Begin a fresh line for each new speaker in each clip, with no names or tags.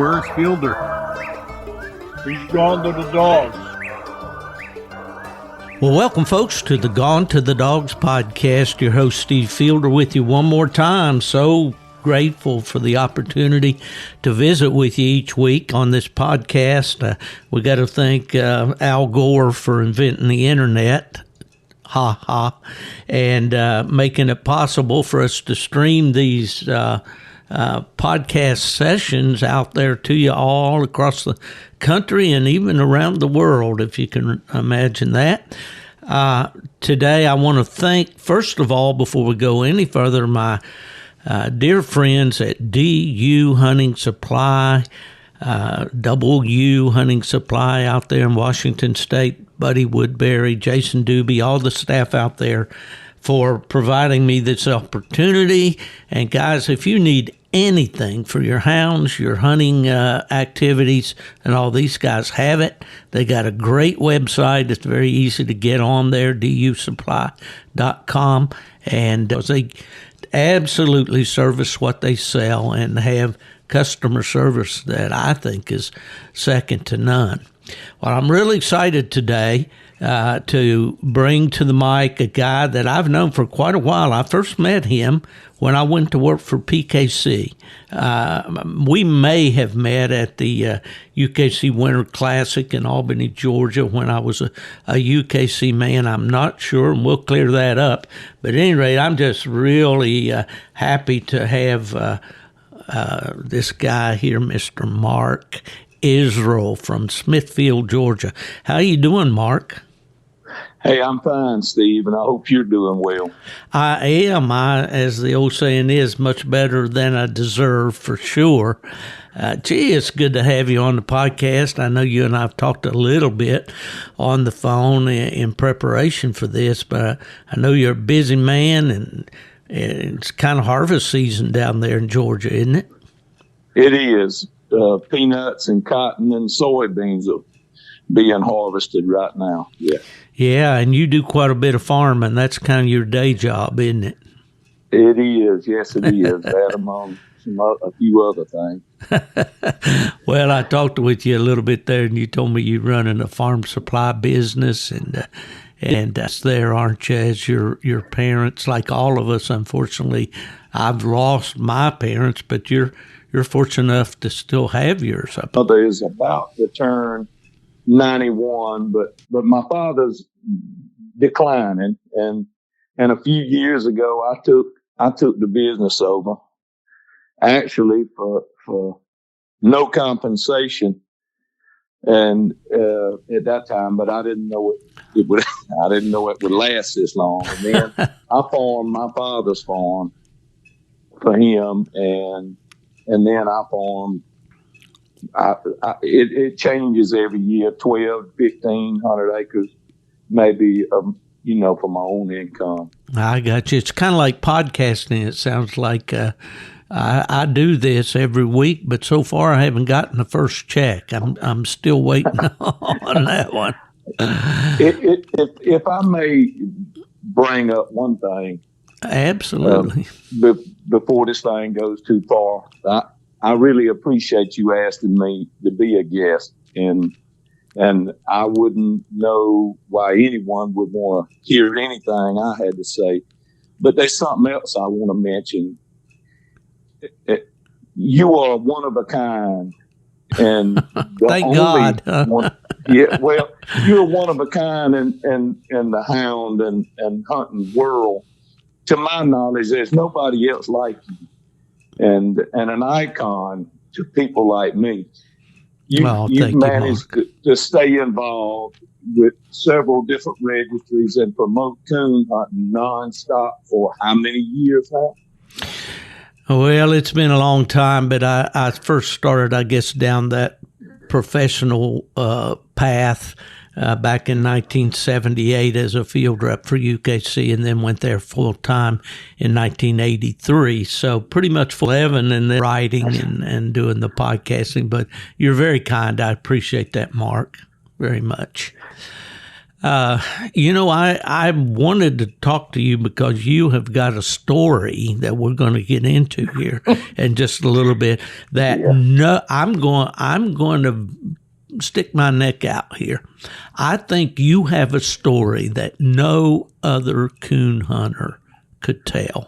Where's Fielder? He's gone to the dogs.
Well, welcome, folks, to the Gone to the Dogs podcast. Your host, Steve Fielder, with you one more time. So grateful for the opportunity to visit with you each week on this podcast. We got to thank Al Gore for inventing the internet. Ha ha. And making it possible for us to stream these podcast sessions out there to you all across the country and even around the world, if you can imagine that. Today, I want to thank, first of all, before we go any further, my dear friends at DU Hunting Supply, W Hunting Supply out there in Washington State, Buddy Woodbury, Jason Doobie, all the staff out there for providing me this opportunity. And guys, if you need anything for your hounds, your hunting activities, and all, these guys have it. They got a great website. It's very easy to get on there, dusupply.com. And they absolutely service what they sell and have customer service that I think is second to none. Well, I'm really excited today to bring to the mic a guy that I've known for quite a while. I first met him when I went to work for PKC. We may have met at the UKC Winter Classic in Albany, Georgia, when I was a UKC man. I'm not sure, and we'll clear that up. But at any rate, I'm just really happy to have this guy here, Mr. Mark Israel from Smithfield, Georgia. How you doing, Mark?
Hey, I'm fine, Steve, and I hope you're doing well.
I am. As the old saying is, much better than I deserve, for sure. Gee, it's good to have you on the podcast. I know you and I have talked a little bit on the phone in preparation for this, but I know you're a busy man, and it's kind of harvest season down there in Georgia, isn't it?
It is. Peanuts and cotton and soybeans are being harvested right now. Yeah.
Yeah, and you do quite a bit of farming. That's kind of your day job, isn't it?
It is. Yes, it is. That among a few other things.
Well, I talked with you a little bit there, and you told me you're running a farm supply business, and that's there, aren't you, as your parents, like all of us, unfortunately. I've lost my parents, but you're fortunate enough to still have yours.
My mother is about to turn 91, but my father's declining, and a few years ago I took the business over, actually for no compensation, and at that time, but I didn't know it would I didn't know it would last this long. And then I farmed my father's farm for him, and then I farmed. It changes every year, 12, 1,500 acres, maybe, for my own income.
I got you. It's kind of like podcasting. It sounds like I do this every week, but so far I haven't gotten the first check. I'm still waiting on that one.
If I may bring up one thing.
Absolutely.
Before this thing goes too far, I really appreciate you asking me to be a guest, and I wouldn't know why anyone would want to hear anything I had to say. But there's something else I want to mention. You are one of a kind, and
thank God.
Yeah, well, you're one of a kind in the hound and hunting world. To my knowledge, there's nobody else like you. And an icon to people like me. You've managed to stay involved with several different registries and promote coon hunting nonstop for how many years now?
Well, it's been a long time, but I first started, I guess, down that professional path back in 1978 as a field rep for UKC, and then went there full time in 1983. So pretty much full 11, and then writing and doing the podcasting. But you're very kind. I appreciate that, Mark, very much. I wanted to talk to you because you have got a story that we're going to get into here in just a little bit. I'm going to stick my neck out here. I think you have a story that no other coon hunter could tell.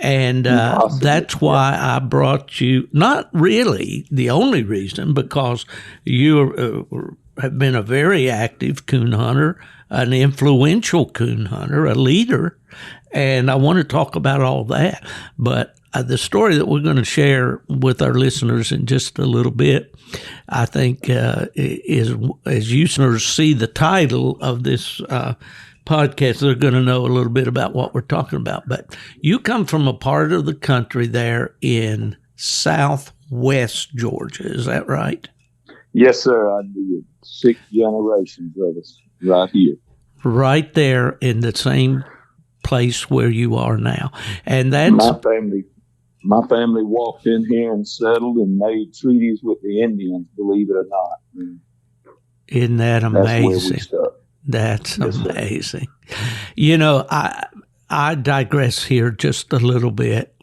And that's why I brought you, not really the only reason, because you have been a very active coon hunter, an influential coon hunter, a leader, and I want to talk about all that. But the story that we're going to share with our listeners in just a little bit, I think is, as you listeners see the title of this podcast, they're going to know a little bit about what we're talking about. But you come from a part of the country there in southwest Georgia. Is that right?
Yes, sir. I did. 6 generations of us right here.
Right there in the same place where you are now. And that's
my family walked in here and settled and made treaties with the Indians, believe it or not. And
isn't that amazing?
That's where we stuck.
That's amazing. I digress here just a little bit.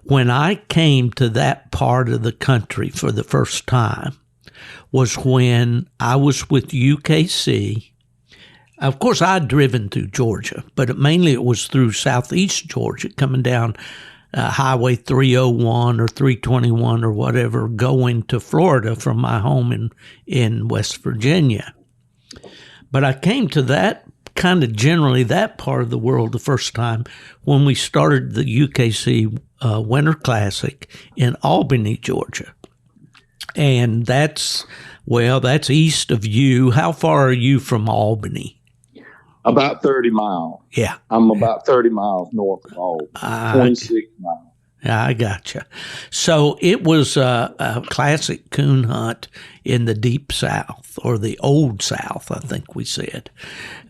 When I came to that part of the country for the first time was when I was with UKC. Of course, I'd driven through Georgia, but mainly it was through southeast Georgia, coming down Highway 301 or 321 or whatever, going to Florida from my home in West Virginia. But I came to that kind of generally that part of the world the first time when we started the UKC Winter Classic in Albany, Georgia. And that's east of you. How far are you from Albany?
About 30 miles.
Yeah.
I'm about 30 miles north of Albany, 26 miles.
I gotcha. So it was a classic coon hunt in the deep South, or the old South, I think we said,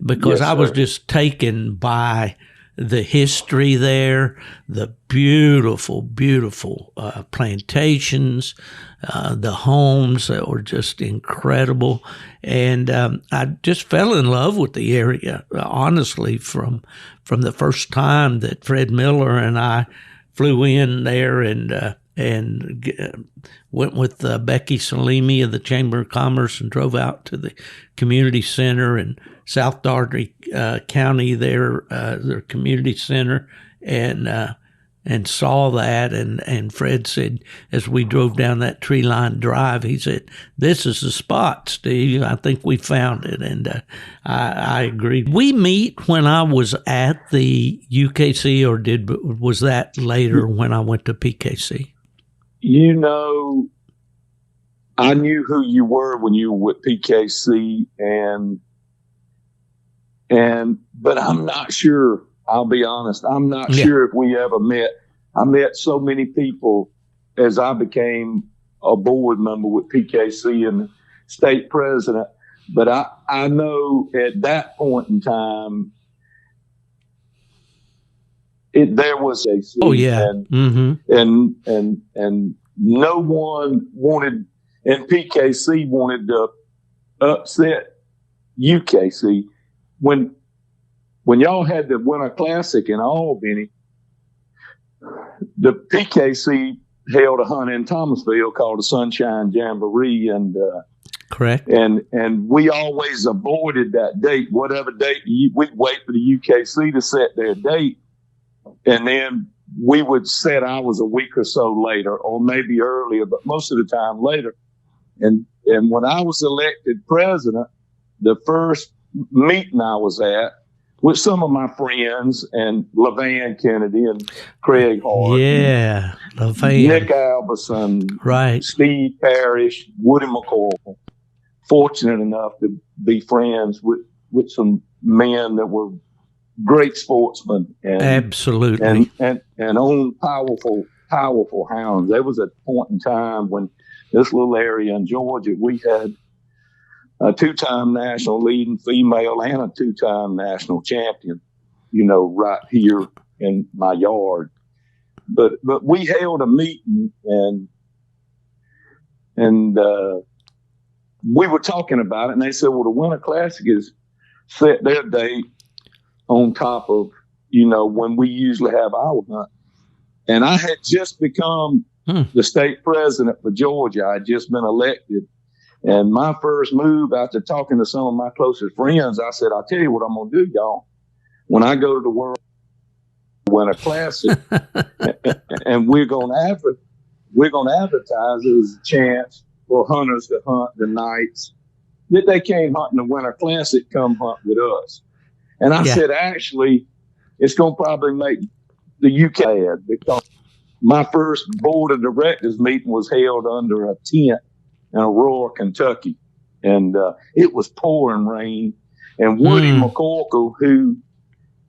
because I was just taken by the history there, the beautiful, beautiful plantations, the homes that were just incredible. And I just fell in love with the area, honestly, from the first time that Fred Miller and I flew in there and went with Becky Salimi of the Chamber of Commerce and drove out to the community center in South Daugherty County, their community center, and saw that. And Fred said, as we drove down that tree-lined drive, he said, "This is the spot, Steve. I think we found it." And I agreed. We meet when I was at the UKC, or was that later when I went to PKC?
I knew who you were when you were with PKC, but I'm not sure. I'll be honest. I'm not sure if we ever met. I met so many people as I became a board member with PKC and state president. But I know at that point in time, there was a and no one wanted, and PKC wanted to upset UKC when y'all had the Winter Classic in Albany. The PKC held a hunt in Thomasville called the Sunshine Jamboree, and
correct.
And we always avoided that date. Whatever date we'd wait for the UKC to set their date, and then we would set ours a week or so later, or maybe earlier, but most of the time later. And when I was elected president, the first meeting I was at with some of my friends and LeVan Kennedy and Craig Hart.
Yeah, LeVan.
Nick Albison.
Right.
Steve Parrish, Woody McCoy. Fortunate enough to be friends with some men that were great sportsmen. And,
absolutely.
And owned powerful hounds. There was a point in time when this little area in Georgia, we had a 2-time national leading female and a 2-time national champion, right here in my yard. But we held a meeting and we were talking about it, and they said, well, the Winter Classic is set their date on top of, when we usually have our hunt. And I had just become the state president for Georgia. I had just been elected. And my first move after talking to some of my closest friends, I said, I'll tell you what I'm going to do, y'all. When I go to the World Winter Classic, and we're going to advertise it as a chance for hunters to hunt the nights that they can't hunt in the Winter Classic, come hunt with us. And I said, actually, it's going to probably make the UK mad, because my first board of directors meeting was held under a tent in Aurora, Kentucky. And it was pouring rain. And Woody McCorkle, who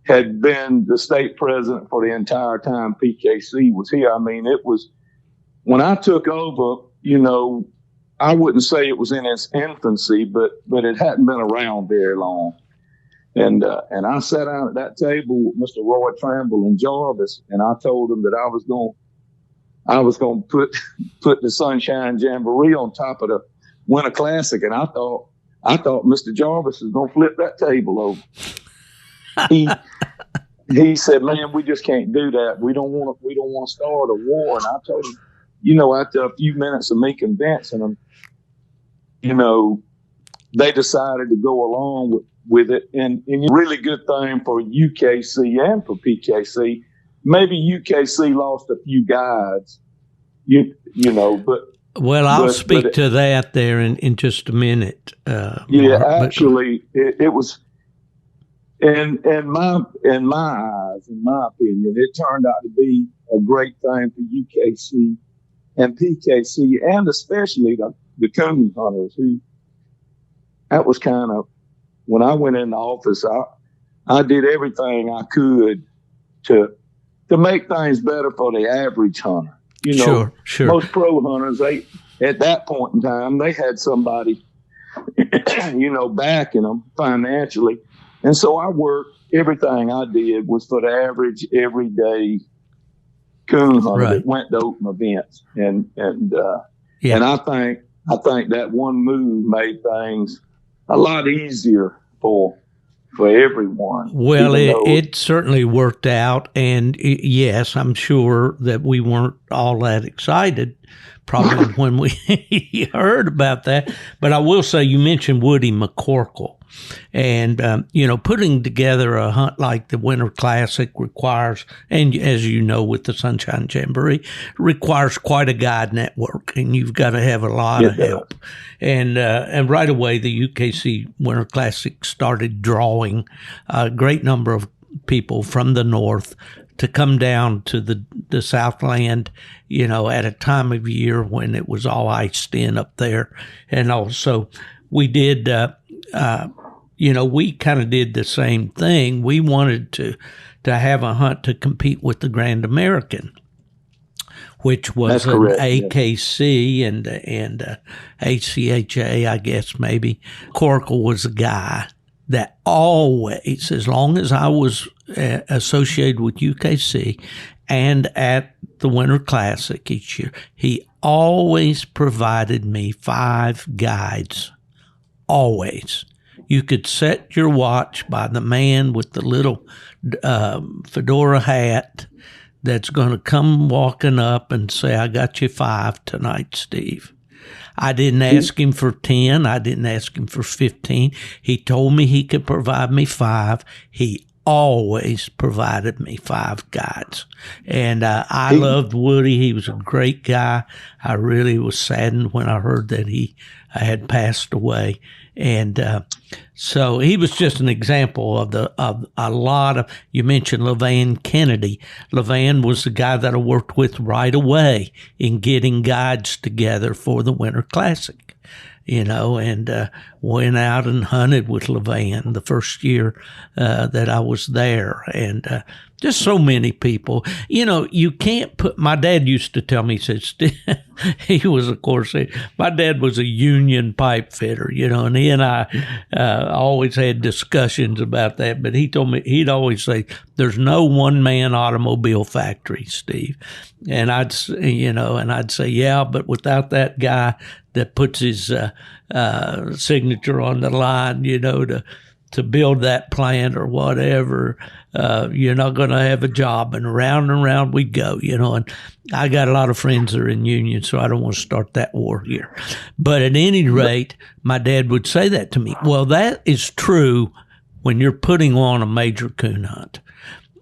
had been the state president for the entire time PKC was here. I mean, it was, when I took over, I wouldn't say it was in its infancy, but it hadn't been around very long. And I sat down at that table with Mr. Roy Tramble and Jarvis, and I told them that I was going to put the Sunshine Jamboree on top of the Winter Classic. And I thought Mr. Jarvis was going to flip that table over. He said, "Man, we just can't do that. We don't want to start a war." And I told him, after a few minutes of me convincing them, they decided to go along with it. And a really good thing for UKC and for PKC. Maybe UKC lost a few guides, but.
Well, I'll speak to that there in just a minute.
Actually, it was. In my eyes, in my opinion, it turned out to be a great thing for UKC and PKC, and especially the coon hunters, who, that was kind of, when I went into office, I did everything I could to make things better for the average hunter.
Sure.
Most pro hunters, at that point in time, they had somebody, backing them financially. And so I worked, everything I did was for the average everyday coon hunter that went to open events. And I think that one move made things a lot easier for everyone.
Well, it certainly worked out. And yes, I'm sure that we weren't all that excited probably when we heard about that. But I will say, you mentioned Woody McCorkle. And, putting together a hunt like the Winter Classic requires, and as you know, with the Sunshine Jamboree, requires quite a guide network, and you've got to have a lot of help. And right away, the UKC Winter Classic started drawing a great number of people from the north to come down to the Southland, at a time of year when it was all iced in up there. And also we did, we kind of did the same thing. We wanted to have a hunt to compete with the Grand American, which was an AKC and ACHA, I guess maybe. Corkle was a guy that always, as long as I was associated with UKC and at the Winter Classic each year, he always provided me 5 guides. Always. You could set your watch by the man with the little fedora hat that's going to come walking up and say, "I got you 5 tonight, Steve." I didn't ask him for 10. I didn't ask him for 15. He told me he could provide me 5. He always provided me 5 guides. And I loved Woody. He was a great guy. I really was saddened when I heard that he had passed away. And so he was just an example of a lot of, you mentioned LeVan Kennedy. LeVan was the guy that I worked with right away in getting guides together for the Winter Classic, and went out and hunted with LeVan the first year that I was there. And just so many people. You can't put, my dad used to tell me, he said, he was, of course, my dad was a union pipe fitter, and he and I always had discussions about that. But he told me, he'd always say, "There's no one-man automobile factory, Steve." And I'd say, yeah, but without that guy that puts his signature on the line, to build that plant or whatever, you're not going to have a job. And around we go, And I got a lot of friends that are in unions, so I don't want to start that war here. But at any rate, my dad would say that to me. Well, that is true when you're putting on a major coon hunt.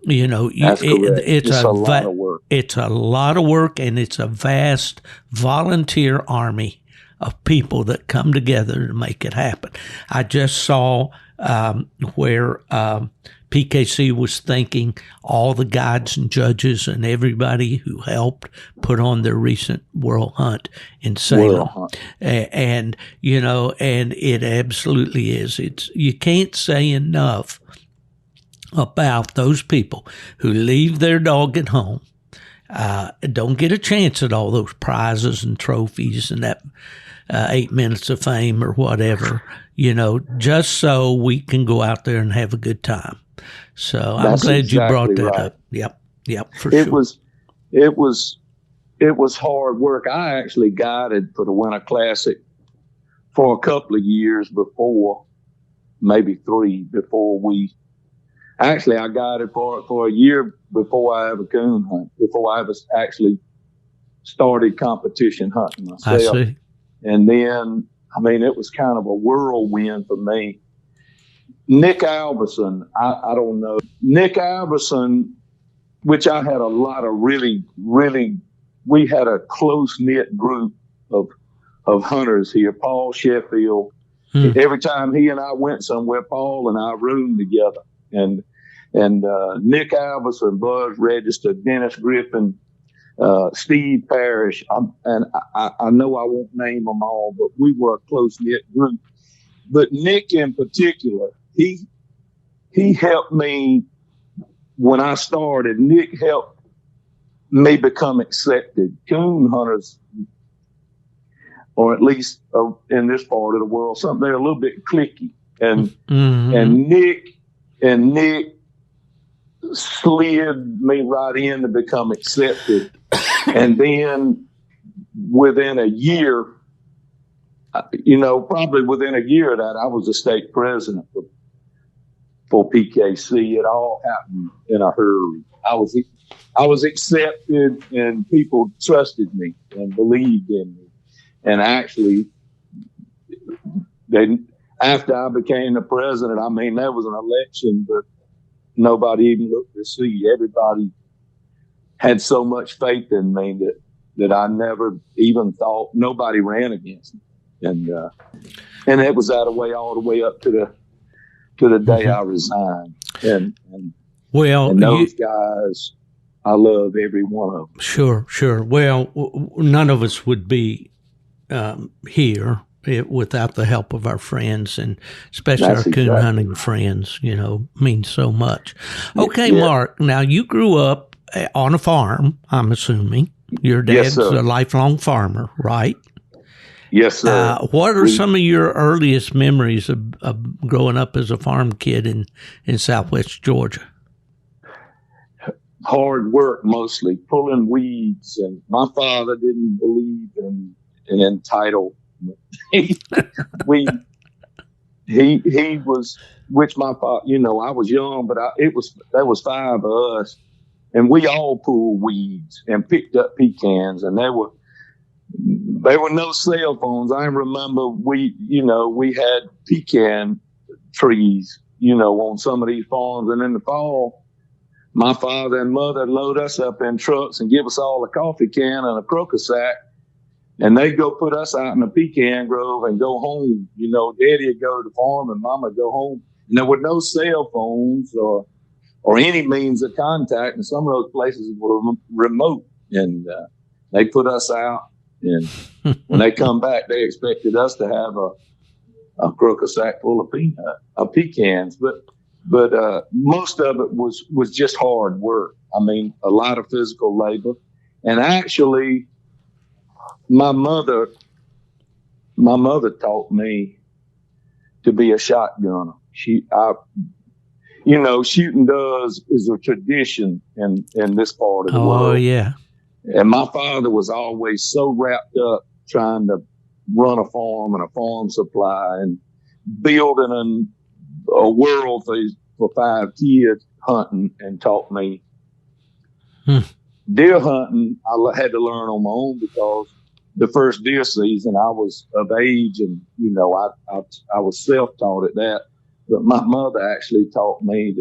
That's correct. It's a lot of work.
It's a lot of work, and it's a vast volunteer army of people that come together to make it happen. I just saw where PKC was thanking all the guides and judges and everybody who helped put on their recent world hunt in Salem. And it absolutely is. You can't say enough about those people who leave their dog at home, don't get a chance at all those prizes and trophies and that 8 minutes of fame or whatever, just so we can go out there and have a good time. So I'm glad you brought that up. Yep, for sure.
It was hard work. I actually guided for the Winter Classic for a couple of years before, maybe 3 before we. Actually, I guided for a year before I ever coon hunt, before I ever actually started competition hunting myself.
I see.
And then, it was kind of a whirlwind for me. Nick Alverson, I don't know. Nick Alverson, which I had a lot of really, we had a close-knit group of hunters here. Paul Sheffield. Every time he and I went somewhere, Paul and I roomed together. And Nick Alverson, Buzz Register, Dennis Griffin, Steve Parrish, and I know I won't name them all, but we were a close-knit group. But Nick in particular, he helped me when I started. Nick helped me become accepted. Coon hunters, or at least in this part of the world, they're a little bit cliquey. And Nick slid me right in to become accepted. And then within a year, probably within a year of that, I was the state president for PKC. It all happened in a hurry. I was accepted, and people trusted me and believed in me. And actually, after I became the president, there was an election, but nobody even looked to see. Everybody had so much faith in me that I never even thought. Nobody ran against me, and it was that way all the way up to the day I resigned. And those guys, I love every one of them.
Sure. Well, none of us would be here without the help of our friends, and especially our coon hunting friends, means so much. Okay, yeah. Mark, now you grew up on a farm, I'm assuming. Your dad's a lifelong farmer, right?
Yes, sir.
What are some of your earliest memories of growing up as a farm kid in Southwest Georgia?
Hard work, mostly, pulling weeds. And my father didn't believe in entitlement. He was, which my father, I was young, but there was 5 of us, and we all pulled weeds and picked up pecans, and there were no cell phones. I remember we had pecan trees, on some of these farms, and in the fall, my father and mother load us up in trucks and give us all a coffee can and a croaker sack. And they'd go put us out in a pecan grove and go home. Daddy would go to the farm and Mama would go home. And there were no cell phones or any means of contact. And some of those places were remote. And they put us out. And when they come back, they expected us to have a croaker sack full of pecans. But most of it was just hard work. A lot of physical labor. And actually, my mother taught me to be a shotgunner. Shooting does is a tradition in this part of the world.
Oh, yeah.
And my father was always so wrapped up trying to run a farm and a farm supply and building a world for 5 kids hunting, and taught me deer hunting. I had to learn on my own because the first deer season I was of age, and I was self-taught at that. But my mother actually taught me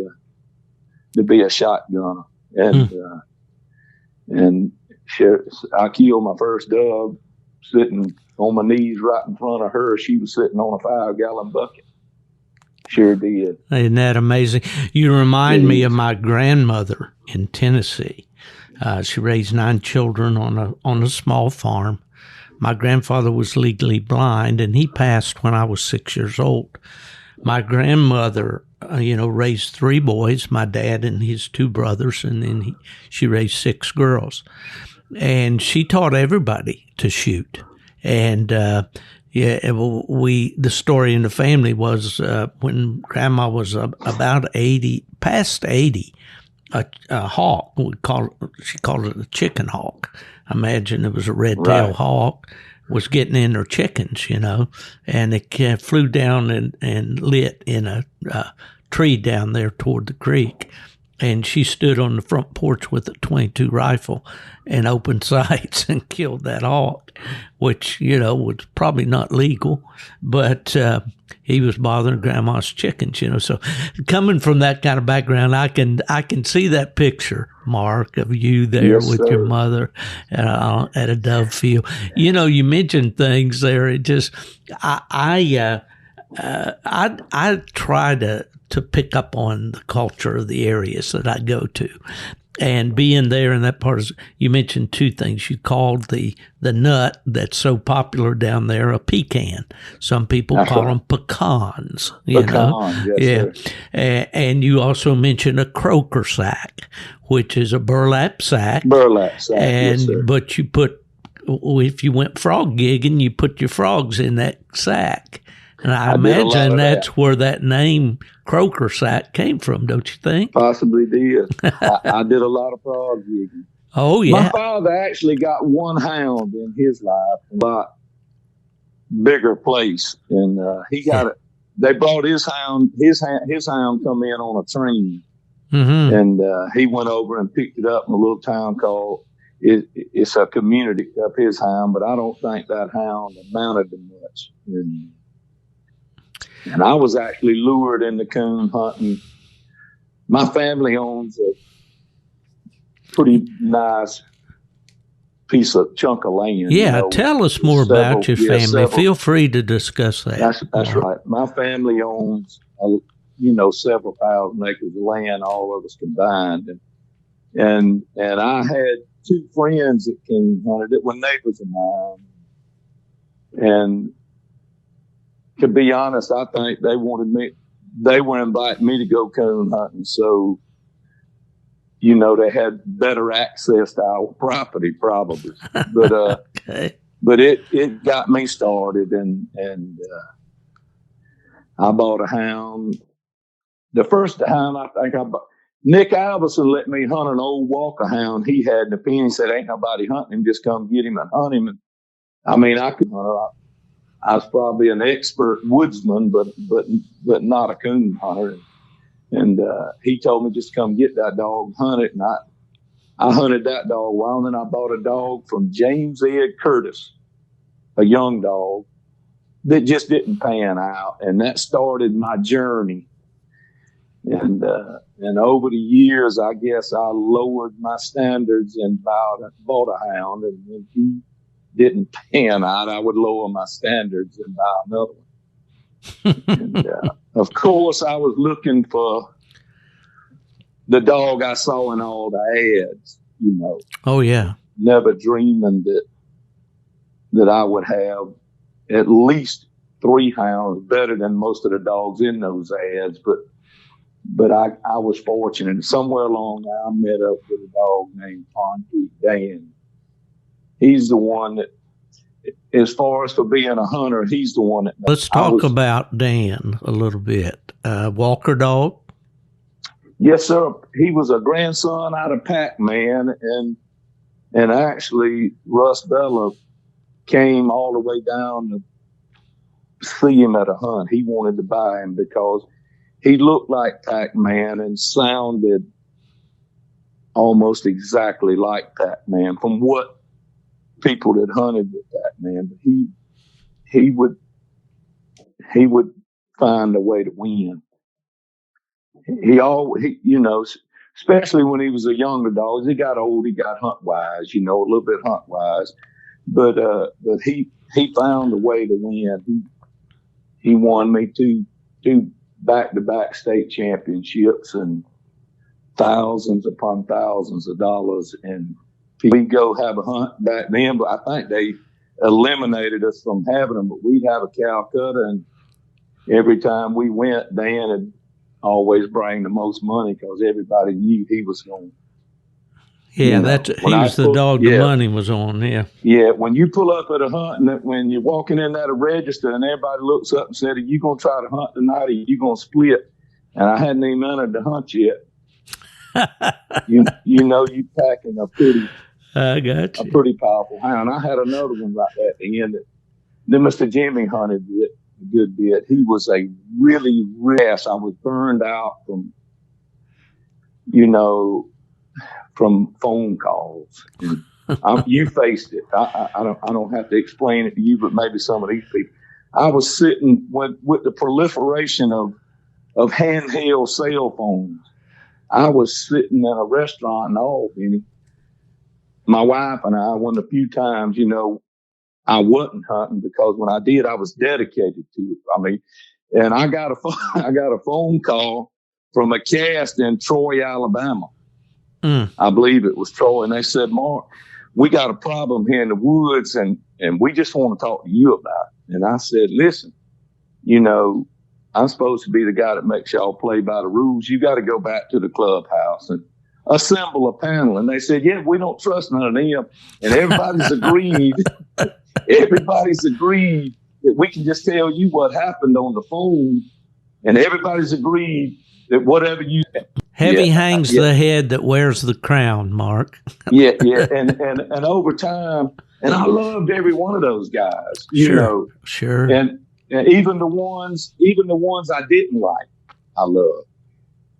to be a shotgunner, and I killed my first dove sitting on my knees right in front of her. She was sitting on a 5-gallon bucket. Sure did.
Isn't that amazing? You remind me of my grandmother in Tennessee. She raised 9 children on a small farm. My grandfather was legally blind, and he passed when I was 6 years old. My grandmother, raised 3 boys, my dad and his 2 brothers, and then she raised 6 girls. And she taught everybody to shoot. And the story in the family was when Grandma was about 80, past 80, a hawk, she called it a chicken hawk. I imagine it was a red-tailed hawk, was getting in her chickens, and it flew down and lit in a tree down there toward the creek. And she stood on the front porch with a .22 rifle and opened sights and killed that hawk, which, was probably not legal, but he was bothering Grandma's chickens, So coming from that kind of background, I can see that picture, Mark, of you there with your mother at a dove field. You mentioned things there. It just I try to pick up on the culture of the areas that I go to. And being there in that part, you mentioned 2 things. You called the nut that's so popular down there a pecan. Some people call them pecans.
Yes, sir.
And you also mentioned a croaker sack, which is a burlap sack.
Yes, sir.
But if you went frog gigging, you put your frogs in that sack. And I imagine that's where that name croaker sack came from, don't you think?
Possibly did. I did a lot of frog gigging.
Oh, yeah.
My father actually got 1 hound in his life, a lot bigger place. And he got it. They brought his hound come in on a train. Mm-hmm. And he went over and picked it up in a little town called, it's a community up his hound, but I don't think that hound amounted to much. And I was actually lured into coon hunting. My family owns a pretty nice chunk of land.
Yeah, tell us more about your family. Feel free to discuss that.
That's right. My family owns, several thousand acres of land, all of us combined. And I had 2 friends that came hunted. It were neighbors of mine. And to be honest, I think they were inviting me to go coon hunting. So, they had better access to our property probably. But, but it got me started and I bought a hound. The first hound I think I bought, Nick Alverson let me hunt an old Walker hound he had in the pen. He said, ain't nobody hunting him, just come get him and hunt him. And I could hunt. I was probably an expert woodsman, but not a coon hunter. And he told me just come get that dog, hunt it. And I hunted that dog well. And then I bought a dog from James Ed Curtis, a young dog that just didn't pan out. And that started my journey. And over the years, I guess I lowered my standards and bought a hound. And when he didn't pan out, I would lower my standards and buy another one. And, of course, I was looking for the dog I saw in all the ads,
Oh, yeah.
Never dreaming that I would have at least 3 hounds, better than most of the dogs in those ads. But I was fortunate. Somewhere along there, I met up with a dog named Concrete Dan. He's the one that, as far as for being a hunter, he's the one that.
Let's talk about Dan a little bit. Walker dog?
Yes, sir. He was a grandson out of Pac-Man, and actually Russ Bella came all the way down to see him at a hunt. He wanted to buy him because he looked like Pac-Man and sounded almost exactly like Pac-Man from what people that hunted with Pac-Man. But he would find a way to win. Especially when he was a younger dog. As he got old, he got hunt wise, a little bit hunt wise. But he found a way to win. He won me two back-to-back state championships and thousands upon thousands of dollars. And we go have a hunt back then, but I think they eliminated us from having them. But we'd have a Calcutta, and every time we went, Dan would always bring the most money because everybody knew he was going.
Yeah, he was the dog the money was on. Yeah.
Yeah, when you pull up at a hunt and when you're walking in at a register and everybody looks up and said, "Are you going to try to hunt tonight? Or are you going to split?" And I hadn't even entered the hunt yet. you packing a pretty powerful hound. I had another one right at the end. Then Mr. Jimmy hunted it a good bit. He was a really rest. I was burned out from phone calls. You faced it. I don't have to explain it to you, but maybe some of these people. I was sitting with the proliferation of handheld cell phones. I was sitting in a restaurant in Albany. My wife and I, one of the few times, I wasn't hunting because when I did, I was dedicated to it. I mean, and I got a phone call from a cast in Troy, Alabama. I believe it was Troy, and they said, "Mark, we got a problem here in the woods, and we just want to talk to you about it." And I said, "Listen, I'm supposed to be the guy that makes y'all play by the rules. You got to go back to the clubhouse and assemble a panel." And they said, "Yeah, we don't trust none of them." And everybody's agreed. Everybody's agreed that we can just tell you what happened on the phone, and everybody's agreed that whatever you
heavy hangs the head that wears the crown, Mark.
yeah, and over time, and I loved every one of those guys.
Sure.
And even the ones I didn't like, I loved.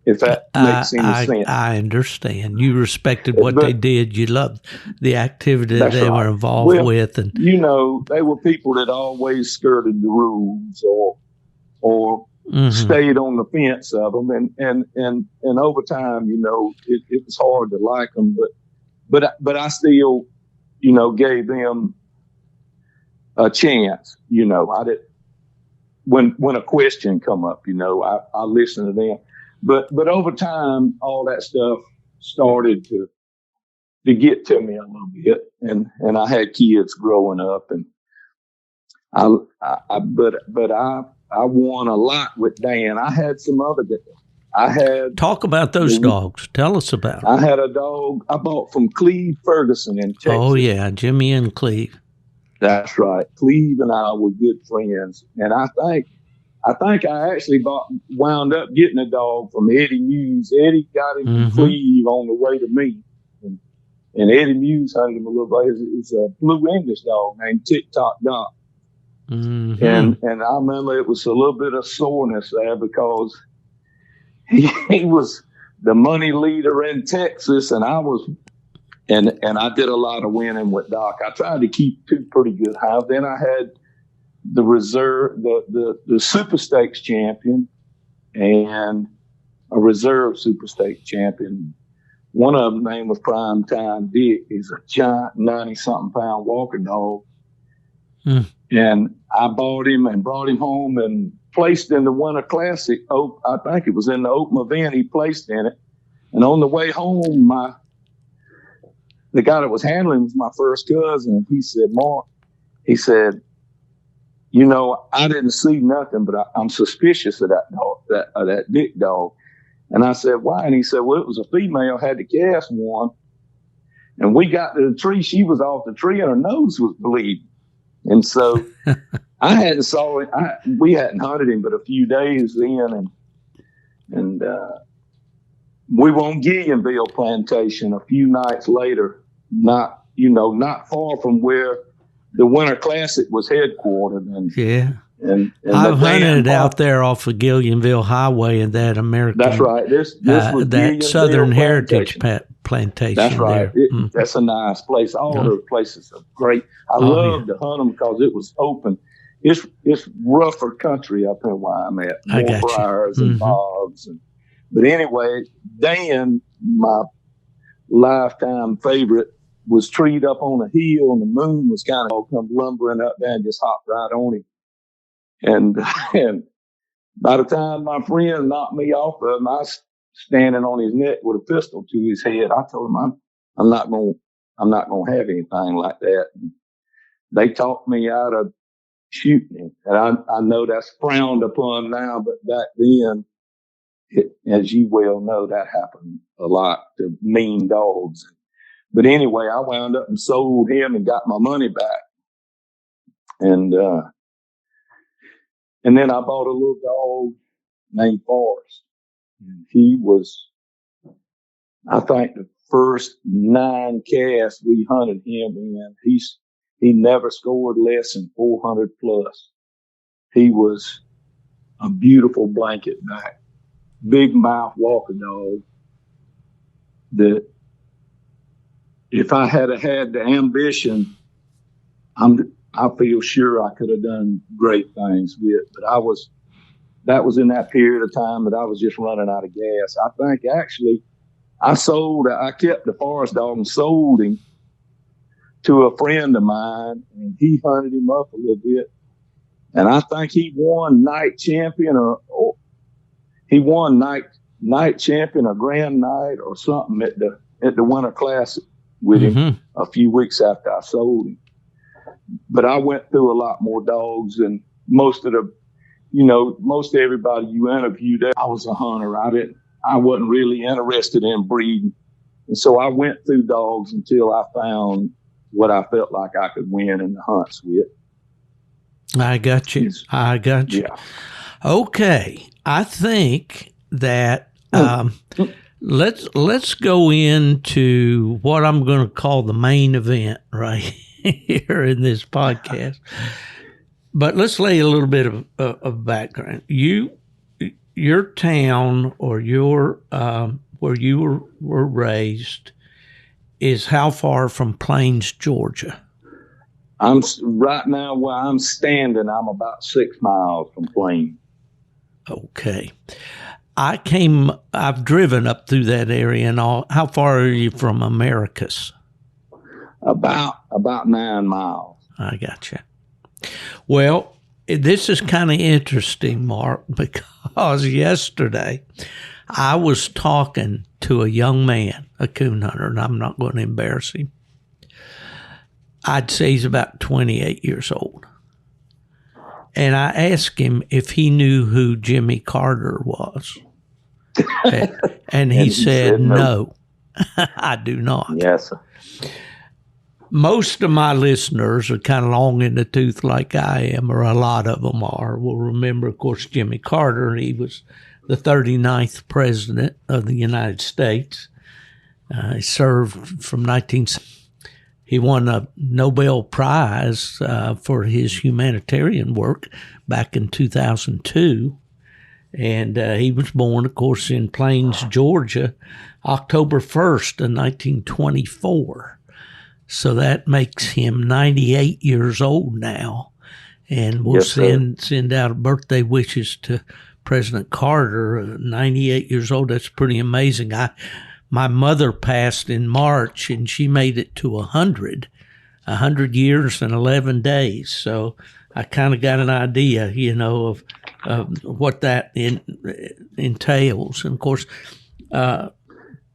If that makes any sense.
I understand. You respected what they did. You loved the activity that they were involved with, and
they were people that always skirted the rules or stayed on the fence of them, and over time, it was hard to like them, but I still, gave them a chance. I did when a question come up, I listened to them. But over time, all that stuff started to get to me a little bit, and I had kids growing up, and I won a lot with Dan. I had some other guys.
Talk about those dogs. Tell us about them.
I had a dog I bought from Cleve Ferguson in Texas.
Oh yeah, Jimmy and Cleve.
That's right. Cleve and I were good friends, and I think I actually wound up getting a dog from Eddie Muse. Eddie got him from Cleve on the way to me. And Eddie Muse hunted him a little bit. It's a blue English dog named Tick-Tock Doc. And I remember it was a little bit of soreness there because he was the money leader in Texas, and I was, and I did a lot of winning with Doc. I tried to keep two pretty good hounds. Then I had the reserve, the Super Stakes champion, and a reserve Super Stakes champion. One of them name was Prime Time Dick. He's a giant 90-something pound walking dog. And I bought him and brought him home and placed in the Winter Classic. Oh, I think it was in the open event. He placed in it. And on the way home, the guy that was handling was my first cousin. He said, "Mark," he said, "I didn't see nothing, but I'm suspicious of that dog, that Dick dog." And I said, "Why?" And he said, "Well, it was a female, had the cast one. And we got to the tree. She was off the tree and her nose was bleeding. And so I hadn't saw it. We hadn't hunted him but a few days then. And we were on Gillianville Plantation a few nights later, not far from where the Winter Classic was headquartered. And And
I've
the Dan
hunted out there off of Gillianville Highway in that American.
That's right. This was
that Southern Heritage plantation.
That's right.
There.
That's a nice place. All those places are great. I love to hunt them because it was open. It's rougher country up in where I'm at. More briars and bogs. But anyway, Dan, my lifetime favorite, was treed up on a hill, and the moon was kind of come lumbering up there and just hopped right on him. And by the time my friend knocked me off of him, I was standing on his neck with a pistol to his head. I told him I'm not gonna have anything like that. And they talked me out of shooting him, and I know that's frowned upon now, but back then, as you well know, that happened a lot to mean dogs. But anyway, I wound up and sold him and got my money back, and then I bought a little dog named Forrest. He was, I think, the first 9 casts we hunted him in. He never scored less than 400 plus. He was a beautiful blanket back, big mouth walker dog. That if I had had the ambition, I feel sure I could have done great things with. But that was in that period of time that I was just running out of gas. I think actually I kept the Forest dog and sold him to a friend of mine, and he hunted him up a little bit. And I think he won night champion or he won night champion or grand night or something at the Winter Classic with him a few weeks after I sold him. But I went through a lot more dogs than most everybody you interviewed. I was a hunter. I wasn't really interested in breeding. And so I went through dogs until I found what I felt like I could win in the hunts with.
I got you.
Yeah.
Okay. I think that let's go into what I'm going to call the main event right here in this podcast. But let's lay a little bit of background. Your town or your where you were raised is how far from Plains, Georgia?
I'm right now where I'm standing. I'm about 6 miles from Plains.
Okay. I've driven up through that area and all. How far are you from Americus?
About 9 miles.
I got you. Well, this is kind of interesting, Mark, because yesterday I was talking to a young man, a coon hunter, and I'm not going to embarrass him. I'd say he's about 28 years old. And I asked him if he knew who Jimmy Carter was. And he said, no, I do not.
Yes, sir.
Most of my listeners are kind of long in the tooth like I am, or a lot of them are, will remember, of course, Jimmy Carter. He was the 39th president of the United States. He served from he won a Nobel Prize for his humanitarian work back in 2002. And he was born, of course, in Plains, Georgia, October 1st of 1924. So that makes him 98 years old now. And we'll send out birthday wishes to President Carter, 98 years old. That's pretty amazing. My mother passed in March, and she made it to 100 years and 11 days. So I kind of got an idea, of what that entails. And, of course,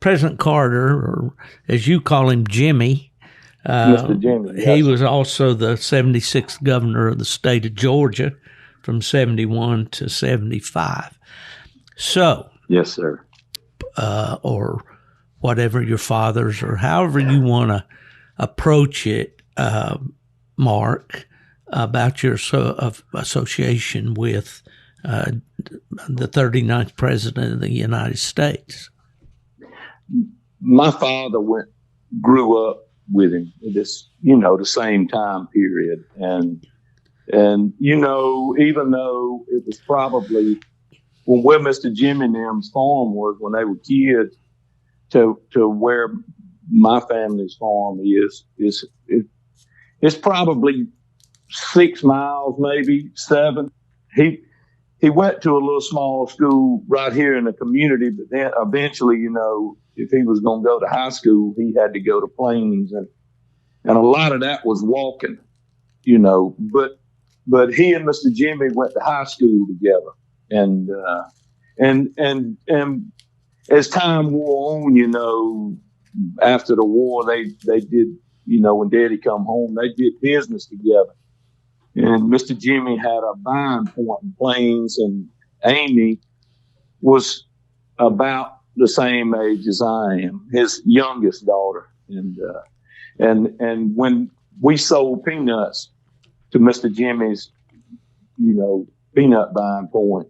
President Carter, or as you call him, Jimmy,
Mr. Jimmy, yes.
He was also the 76th governor of the state of Georgia from 71 to 75. So,
yes, sir.
Or whatever your father's, or however you want to approach it, Mark, about your association with the 39th president of the United States.
My father grew up with him, this, the same time period. And And, even though it was probably where Mr. Jimmy and them's farm was when they were kids to where my family's farm it's probably 6 miles, maybe 7. He went to a little small school right here in the community, but then eventually, if he was going to go to high school, he had to go to Plains, and a lot of that was walking, but he and Mr. Jimmy went to high school together, and as time wore on, after the war, they did, when Daddy come home, they did business together. And Mr. Jimmy had a buying point in Plains, and Amy was about the same age as I am, his youngest daughter. And when we sold peanuts to Mr. Jimmy's, peanut buying point,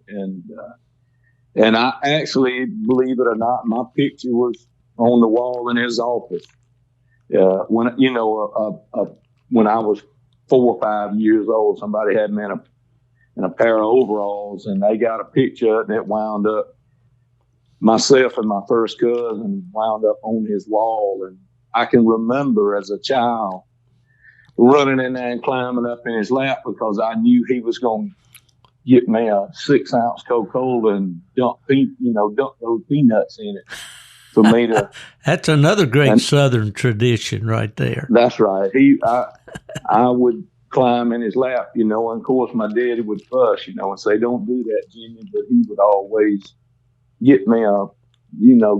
and I actually, believe it or not, my picture was on the wall in his office. When I was 4 or 5 years old, somebody had me in a pair of overalls, and they got a picture that wound up, myself and my first cousin wound up on his wall. And I can remember as a child running in there and climbing up in his lap because I knew he was going to get me a 6-ounce Coca-Cola and dump those peanuts in it for me to.
That's another great Southern tradition right there.
That's right. I would climb in his lap, and of course my daddy would fuss, and say, "Don't do that, Jimmy." But he would always get me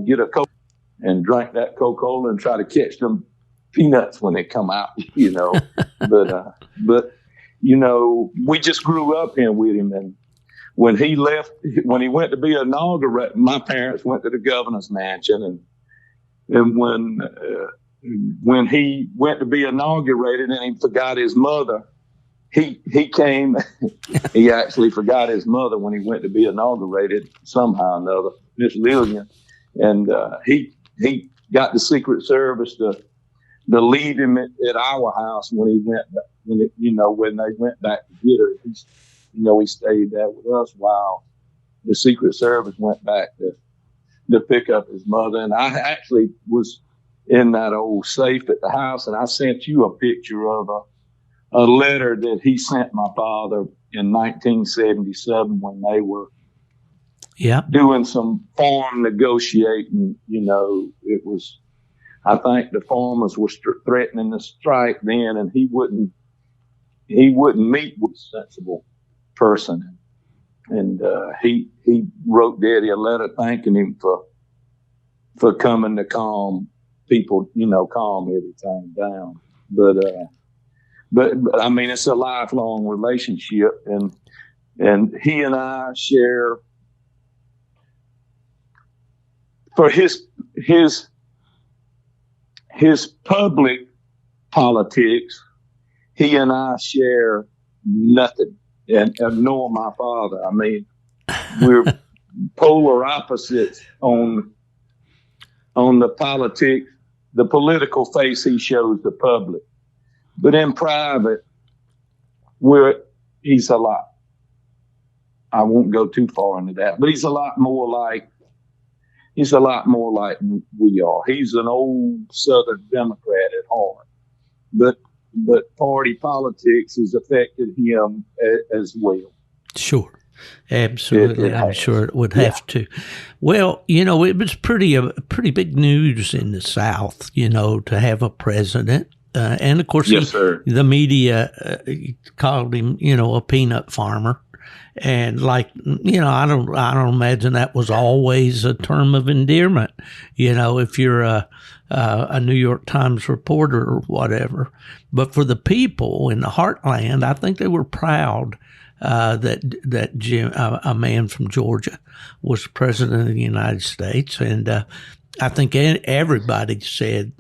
get a Coke and drink that Coca-Cola and try to catch them peanuts when they come out, But we just grew up here with him. And when he went to be inaugurated, my parents went to the governor's mansion, and when he went to be inaugurated and he forgot his mother, he came. He actually forgot his mother when he went to be inaugurated somehow or another, Miss Lillian, and he got the Secret Service to leave him at our house when he went. When they went back to get her, he stayed there with us while the Secret Service went back to pick up his mother. And I actually was in that old safe at the house, and I sent you a picture of a letter that he sent my father in 1977 when they were doing some farm negotiating. It was, I think the farmers were threatening to strike then, and he wouldn't meet with a sensible person. And he wrote Daddy a letter thanking him for coming to calm people, calm everything down. But I mean, it's a lifelong relationship, and he and I share for his public politics. He and I share nothing, and nor my father. I mean, we're polar opposites on the politics, the political face he shows the public. But in private, he's a lot. I won't go too far into that, but he's a lot more like we are. He's an old Southern Democrat at heart, but party politics has affected him as well.
Sure. Absolutely. I'm sure it would have to. Well, it was pretty big news in the South, to have a president. And of course,
yes,
the media called him, a peanut farmer. And I don't imagine that was always a term of endearment, if you're a New York Times reporter or whatever. But for the people in the heartland, I think they were proud that Jim, a man from Georgia, was president of the United States. And I think everybody said,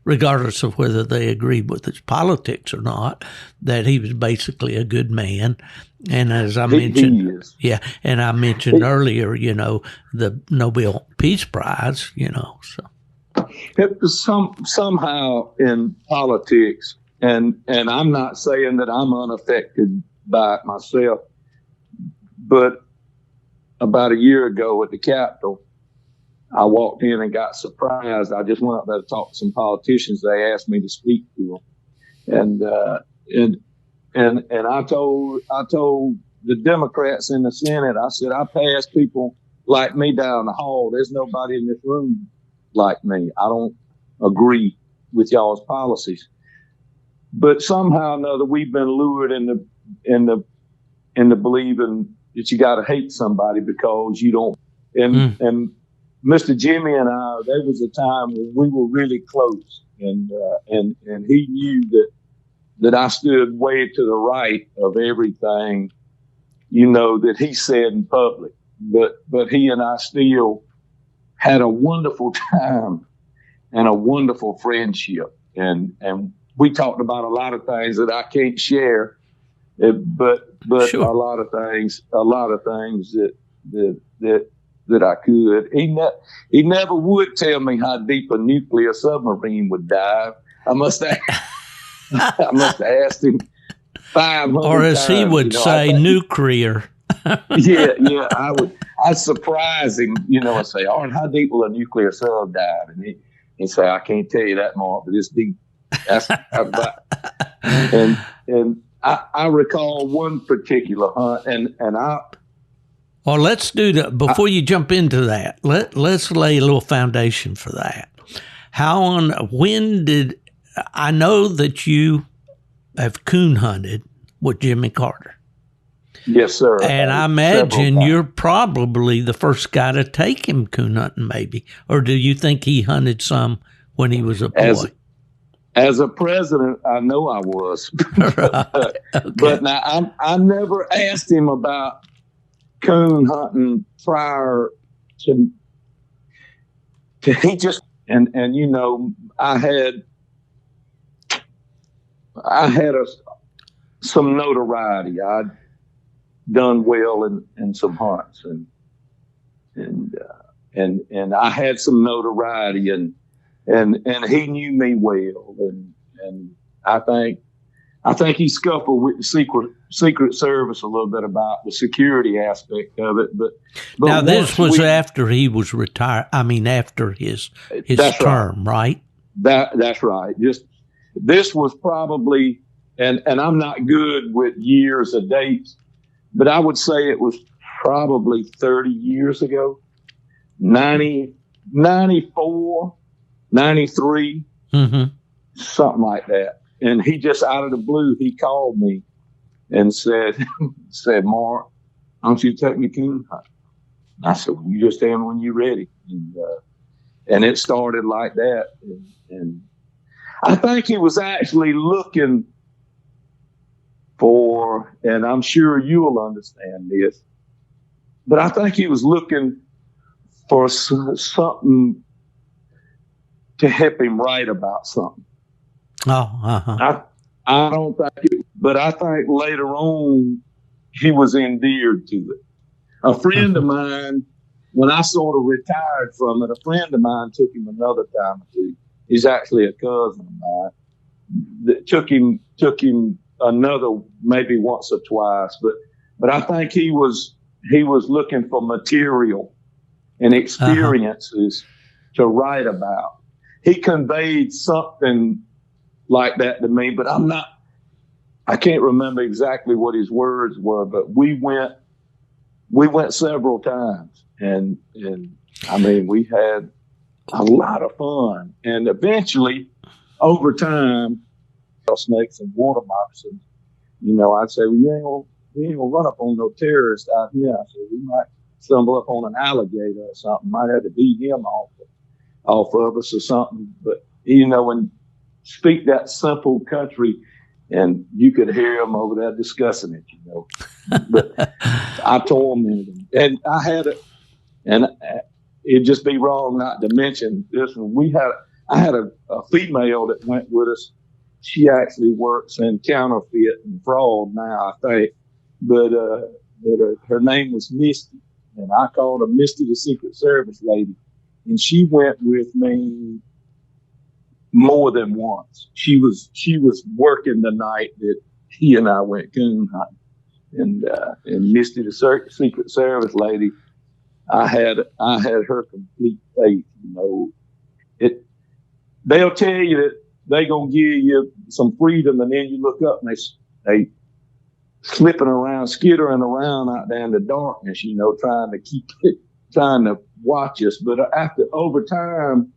regardless of whether they agreed with his politics or not, that he was basically a good man. And as I mentioned, and I mentioned earlier, the Nobel Peace Prize, so.
It was somehow in politics, and I'm not saying that I'm unaffected by it myself, but about a year ago at the Capitol, I walked in and got surprised. I just went up there to talk to some politicians. They asked me to speak to them, and I told the Democrats in the Senate, I said, I pass people like me down the hall. There's nobody in this room like me. I don't agree with y'all's policies, but somehow or another, we've been lured into believing that you got to hate somebody because you don't. And Mr. Jimmy and I, there was a time when we were really close, and he knew that I stood way to the right of everything, that he said in public. But he and I still had a wonderful time and a wonderful friendship, and we talked about a lot of things that I can't share, but sure. a lot of things that I could. He never would tell me how deep a nuclear submarine would dive. I must have asked him 500
or as
times,
he would say, nuclear.
yeah, I'd surprise him, and say, "Art, how deep will a nuclear sub dive?" And he'd say, "I can't tell you that, Mark, but it's deep." That's about. And I recall one particular hunt, and I.
Well, let's do that before you jump into that. Let's lay a little foundation for that. When did I know that you have coon hunted with Jimmy Carter?
Yes, sir.
And I imagine you're probably the first guy to take him coon hunting, maybe. Or do you think he hunted some when he was a boy?
As a president, I know I was.
Right. Okay.
But now I never asked him about coon hunting prior to he just and I had some notoriety. I'd done well in some hunts, and I had some notoriety, and he knew me well, and I think he scuffled with the Secret Service a little bit about the security aspect of it. But
now this was after he was retired. I mean, after his term, right?
That's right. This was probably, and I'm not good with years of dates, but I would say it was probably 30 years ago, 94, 93, something like that. And he just out of the blue, he called me and said, "Mark, why don't you take me coon hunting?" I said, "Well, you just tell me when you're ready." And it started like that. And I think he was actually looking for, and I'm sure you will understand this, but I think he was looking for something to help him write about something.
Oh,
I don't think it, but I think later on he was endeared to it. A friend of mine, when I sort of retired from it, a friend of mine took him another time or two. He's actually a cousin of mine. That took him another maybe once or twice, but I think he was looking for material and experiences to write about. He conveyed something like that to me, but I can't remember exactly what his words were, but we went several times, and I mean, we had a lot of fun, and eventually over time, snakes and water moccasins, I'd say, well, we ain't gonna run up on no terrorist out here. I said, we might stumble up on an alligator or something, might have to beat him off of us or something, but and speak that simple country, and you could hear them over there discussing it, But I tormented them, and I had it, and it'd just be wrong not to mention this one. I had a female that went with us. She actually works in counterfeit and fraud now, I think, but her name was Misty, and I called her Misty, the Secret Service lady, and she went with me more than once. She was working the night that he and I went coon hunting. And Misty, the Secret Service lady, I had her complete faith. They'll tell you that they gonna give you some freedom, and then you look up and they slipping around, skittering around out there in the darkness, trying to watch us. But over time,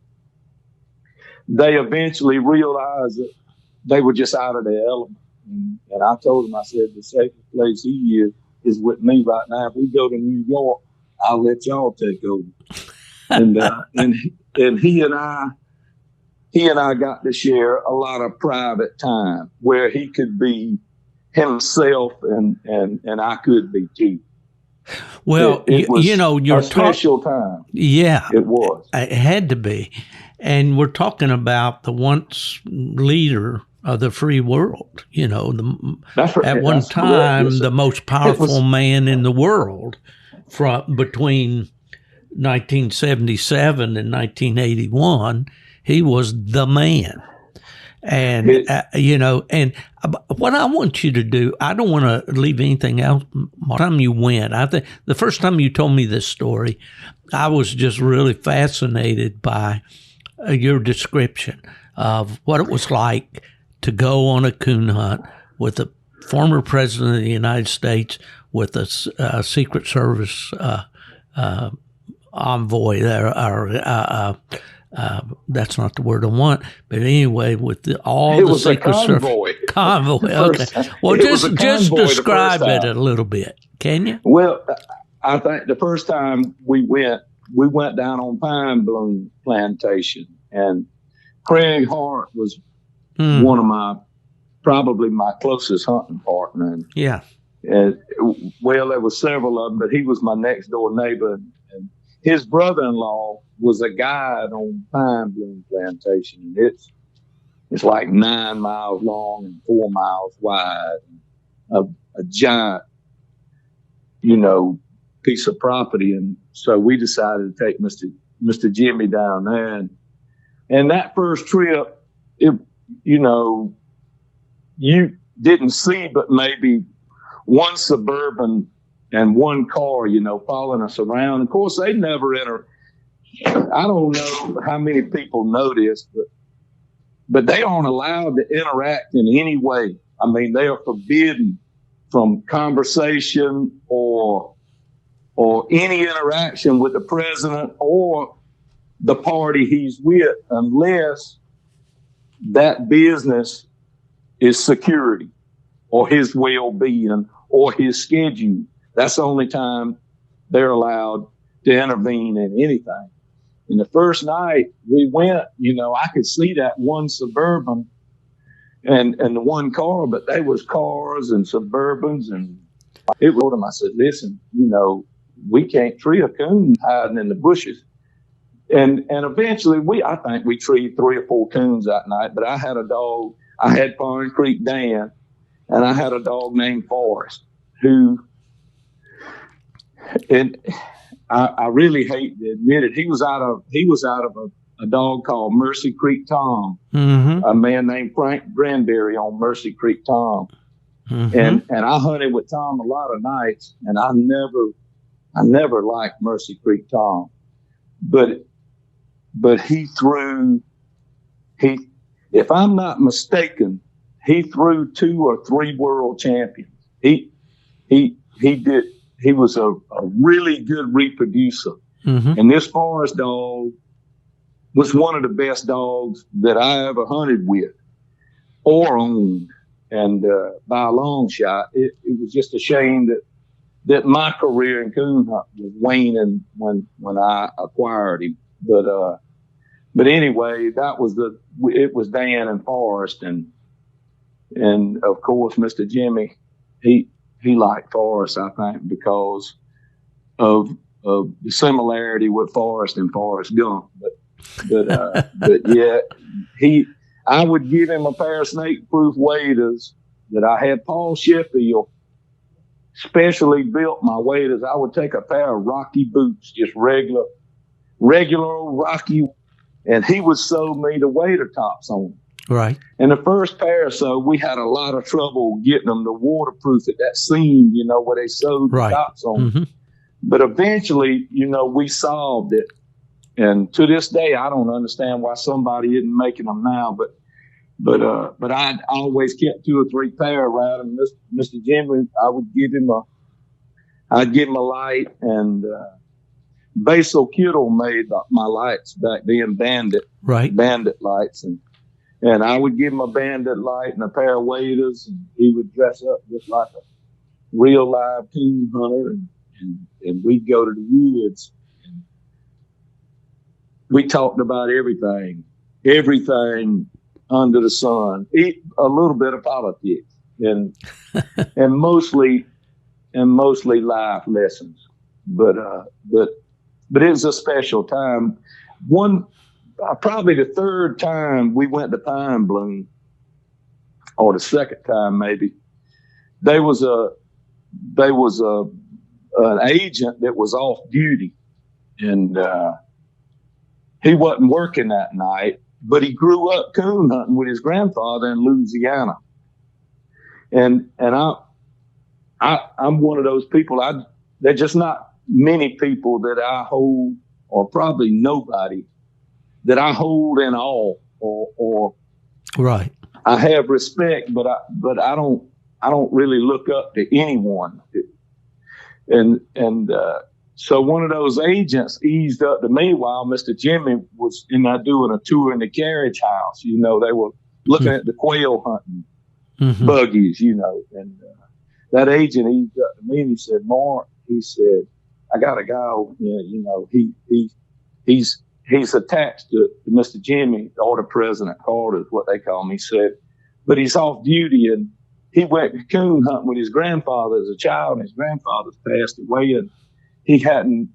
they eventually realized that they were just out of their element. And I told them, I said, the safest place he is with me right now. If we go to New York, I'll let y'all take over. And he and I got to share a lot of private time where he could be himself and I could be too.
Well,
it was
your
a special time.
Yeah,
it was.
It had to be. And we're talking about the once leader of the free world, at one time, yes, the most powerful man in the world between 1977 and 1981, he was the man. And, and what I want you to do, I don't want to leave anything else. By the time you went, I think the first time you told me this story, I was just really fascinated by your description of what it was like to go on a coon hunt with the former president of the United States, with a Secret Service envoy there, or that's not the word I want, but anyway, with all the Secret Service convoy. Okay, well, just describe it a little bit, can you?
Well, I think the first time we went down on pine bloom plantation, and Craig Hart was one of probably my closest hunting partner.
Yeah.
And well, there were several of them, but he was my next door neighbor. And his brother-in-law was a guide on pine bloom plantation. It's like 9 miles long and 4 miles wide. A giant, piece of property. And so we decided to take Mr. Jimmy down there. And that first trip, you didn't see but maybe one Suburban and one car, following us around. Of course, they never enter. I don't know how many people know this, but they aren't allowed to interact in any way. I mean, they are forbidden from conversation or any interaction with the president or the party he's with, unless that business is security or his well-being or his schedule. That's the only time they're allowed to intervene in anything. And the first night we went, I could see that one Suburban and the one car, but they was cars and Suburbans. And it told them, I said, listen, we can't tree a coon hiding in the bushes. And eventually I think we treed 3 or 4 coons that night, but I had a dog. I had Pine Creek Dan, and I had a dog named Forrest, and I really hate to admit it. He was out of a dog called Mercy Creek Tom, a man named Frank Granberry on Mercy Creek Tom. And I hunted with Tom a lot of nights, and I never liked Mercy Creek Tom, but if I'm not mistaken, he threw 2 or 3 world champions. He was a really good reproducer. And this Forest dog was one of the best dogs that I ever hunted with or owned. And by a long shot, it was just a shame that my career in coon hunt was waning when I acquired him. But anyway, it was Dan and Forrest, and of course Mr. Jimmy, he liked Forrest, I think, because of the similarity with Forrest and Forrest Gump. But yeah, I would give him a pair of snake-proof waders that I had Paul Sheffield specially built my waders. I would take a pair of Rocky boots, just regular old Rocky and he would sew me the waiter tops on.
Right.
And the first pair, so we had a lot of trouble getting them to waterproof at that seam, where they sewed the tops on.
Mm-hmm.
But eventually, we solved it. And to this day, I don't understand why somebody isn't making them now. But I always kept 2 or 3 pair around. And Mr. Jimmy, I'd give him a light. And Basil Kittle made my lights back then, bandit lights. And I would give him a bandit light and a pair of waders. And he would dress up just like a real live coon hunter. And we'd go to the woods. We talked about everything under the sun, a little bit of politics, and mostly life lessons. But it was a special time. Probably the third time we went to Pine Bloom, or the second time maybe, there was an agent that was off duty, and he wasn't working that night, but he grew up coon hunting with his grandfather in Louisiana. And I'm one of those people. There's just not many people that I hold, or probably nobody that I hold in awe, or
right.
I have respect, but I don't really look up to anyone. So one of those agents eased up to me while Mr. Jimmy was doing a tour in the carriage house. They were looking at the quail hunting buggies, and that agent eased up to me and he said, Mark, he said, I got a guy over here, he's attached to Mr. Jimmy, or the President Carter is what they call him. He said, but he's off duty, and he went coon hunting with his grandfather as a child, and his grandfather's passed away, and he hadn't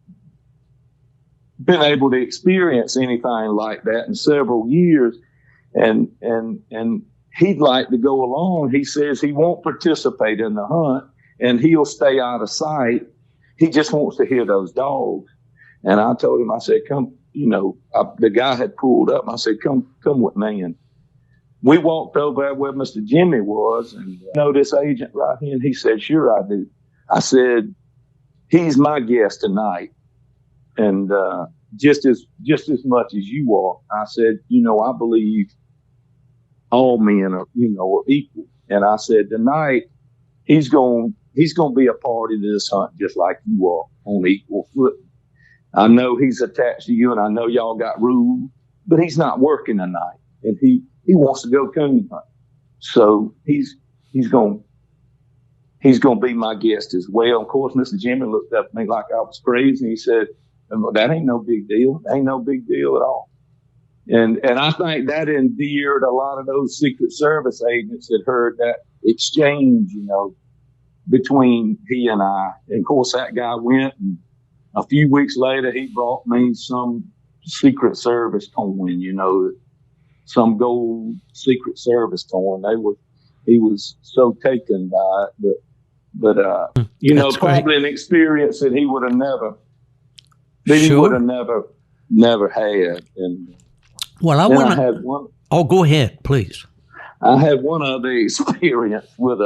been able to experience anything like that in several years. And he'd like to go along. He says he won't participate in the hunt and he'll stay out of sight. He just wants to hear those dogs. And I told him, I said, come, the guy had pulled up. I said, come with me. And we walked over there where Mr. Jimmy was, and this agent right here. And he said, sure I do. I said, he's my guest tonight, and just as much as you are. I said, I believe all men are equal. And I said, tonight he's going to be a party to this hunt just like you are, on equal footing. I know he's attached to you, and I know y'all got rules, but he's not working tonight, and he wants to go coon hunt. So he's going to be my guest as well. Of course, Mr. Jimmy looked up at me like I was crazy. And he said, that ain't no big deal. Ain't no big deal at all. And I think that endeared a lot of those Secret Service agents that heard that exchange, between he and I. And of course, that guy went, and a few weeks later, he brought me some Secret Service coin, some gold Secret Service coin. He was so taken by it, but probably an experience that he would have never had. And I had one.
Oh, go ahead, please.
I had one other experience with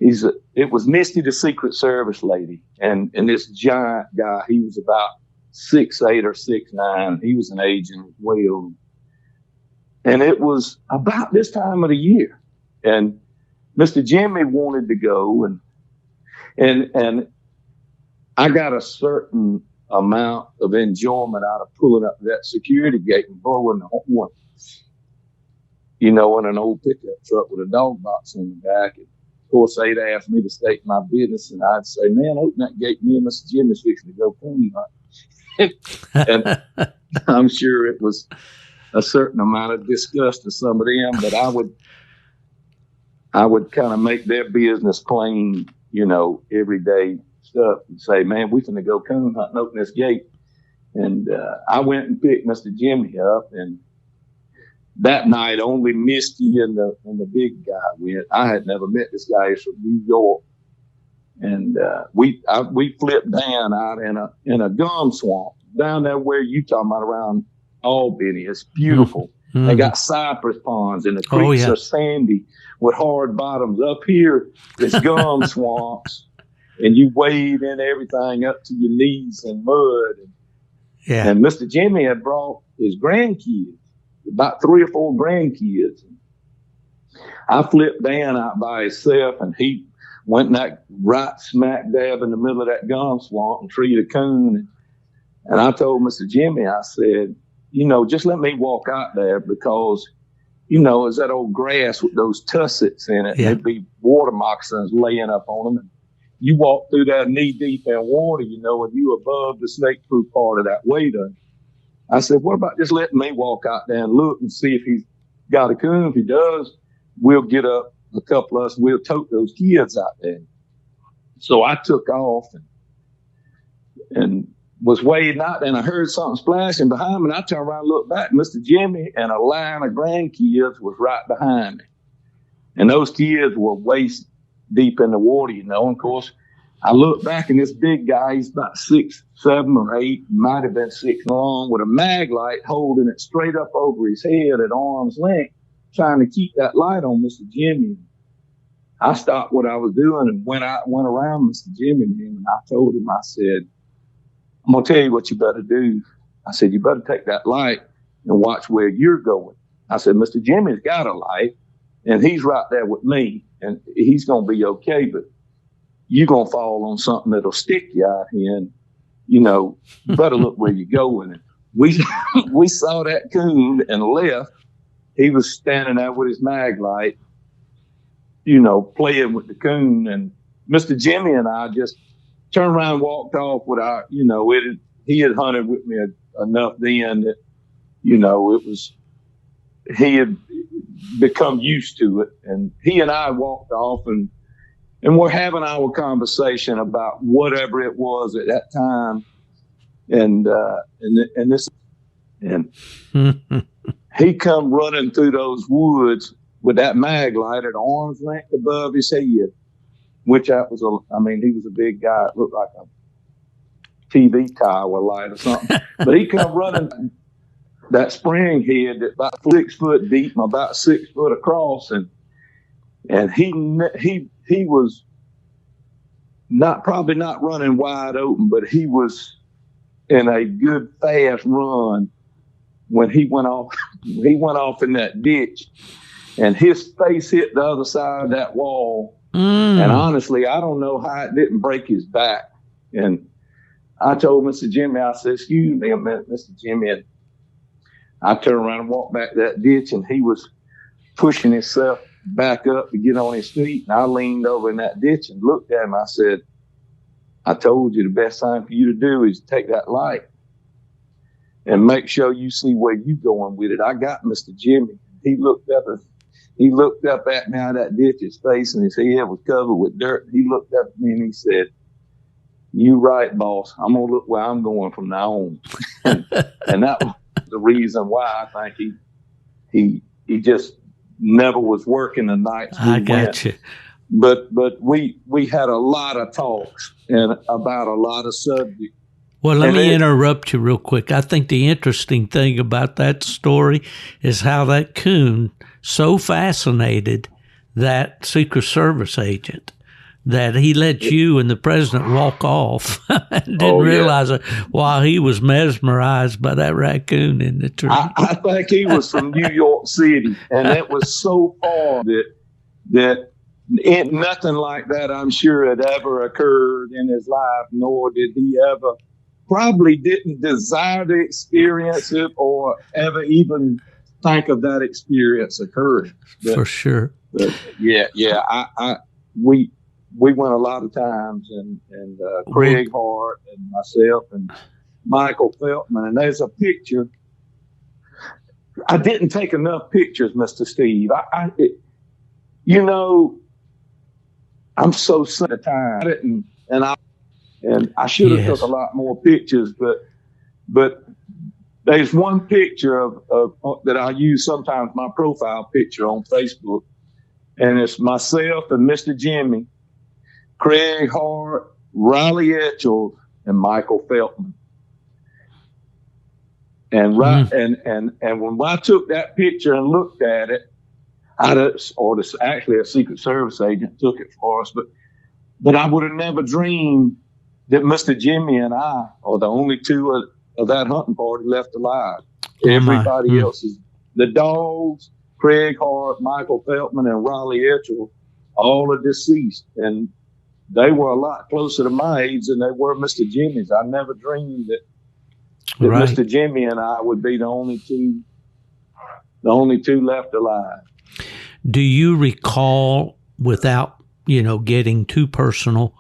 it was Misty, the Secret Service lady, and this giant guy. He was about 6'8" or 6'9". He was an agent as well, and it was about this time of the year, and Mr. Jimmy wanted to go, and I got a certain amount of enjoyment out of pulling up that security gate and blowing the horn, in an old pickup truck with a dog box on the back. And of course, they'd ask me to state my business, and I'd say, man, open that gate. Me and Mr. Jimmy's fixing to go coon hunt. And I'm sure it was a certain amount of disgust to some of them, but I would kind of make their business plain, everyday stuff, and say, man, we finna go coon hunt and open this gate. And I went and picked Mr. Jimmy up, and that night only Misty and the big guy went. I had never met this guy. He's from New York, and we flipped down out in a gum swamp down there where you talking about, around Albany. It's beautiful.
Mm-hmm.
They got cypress ponds, and the
Oh,
creeks
yeah.
are sandy with hard bottoms. Up here, it's gum swamps, and you wade in everything up to your knees in mud.
Yeah.
And Mr. Jimmy had brought his grandkids, about 3 or 4 grandkids. I flipped Dan out by himself, and he went in that right smack dab in the middle of that gum swamp and treed a coon. And I told Mr. Jimmy, I said, just let me walk out there because, it's that old grass with those tussocks in it.
Yeah.
And there'd be water moccasins laying up on them. And you walk through that knee deep in water, and you above the snake-proof part of that wader. I said, what about just letting me walk out there and look and see if he's got a coon? If he does, we'll get up, a couple of us, we'll tote those kids out there. So I took off and was wading out there, and I heard something splashing behind me, and I turned around and looked back. Mr. Jimmy and a line of grandkids was right behind me. And those kids were waist deep in the water, And of course, I looked back, and this big guy, he's about 6, 7, or 8, might have been 6 long, with a mag light holding it straight up over his head at arm's length, trying to keep that light on Mr. Jimmy. I stopped what I was doing and went around Mr. Jimmy, and I told him, I said, I'm going to tell you what you better do. I said, you better take that light and watch where you're going. I said, Mr. Jimmy's got a light, and he's right there with me, and he's going to be okay, but you're going to fall on something that'll stick you out here, and, you better look where you're going. And we saw that coon and left. He was standing there with his mag light, playing with the coon. And Mr. Jimmy and I just turned around and walked off with our, he had hunted with me enough then that, he had become used to it. And he and I walked off and we're having our conversation about whatever it was at that time. And he come running through those woods with that mag light at arm's length above his head, which he was a big guy. It looked like a TV tower light or something. But he come running that spring head that about 6 foot deep and about 6 foot across, and he was probably not running wide open, but he was in a good fast run when he went off. He went off in that ditch, and his face hit the other side of that wall. And honestly, I don't know how it didn't break his back. And I told Mr. Jimmy, I said, excuse me a minute, Mr. Jimmy. And I turned around and walked back that ditch, and he was pushing himself back up to get on his feet. And I leaned over in that ditch and looked at him. I said, I told you the best thing for you to do is take that light and make sure you see where you're going with it. I got Mr. Jimmy. He looked up at me out of that ditch. His face and his head was covered with dirt. He looked up at me and he said, you right, boss. I'm going to look where I'm going from now on. And that was the reason why I think he just never was working the nights.
I got you.
But we had a lot of talks and about a lot of subjects.
Well, let me interrupt you real quick. I think the interesting thing about that story is how that coon so fascinated that Secret Service agent that he let you and the president walk off and didn't realize it while he was mesmerized by that raccoon in the tree.
I think he was from New York City, and it was so far that nothing like that, I'm sure, had ever occurred in his life, nor did he ever, probably didn't desire to experience it or ever even think of that experience occurring.
For sure.
But we went a lot of times, and Craig Hart and myself and Michael Feltman, and there's a picture. I didn't take enough pictures, Mr. Steve. I'm so sick of time, and I should have took a lot more pictures, but there's one picture of that I use sometimes, my profile picture on Facebook, and it's myself and Mr. Jimmy, Craig Hart, Riley Etchell, and Michael Feltman. And and when I took that picture and looked at it, actually a Secret Service agent took it for us, but I would have never dreamed that Mr. Jimmy and I are the only two of that hunting party left alive. Everybody else is the dogs, Craig Hart, Michael Feltman, and Raleigh Etchell, all are deceased. And they were a lot closer to my age than they were Mr. Jimmy's. I never dreamed that
Right.
Mr. Jimmy and I would be the only two left alive.
Do you recall, without getting too personal,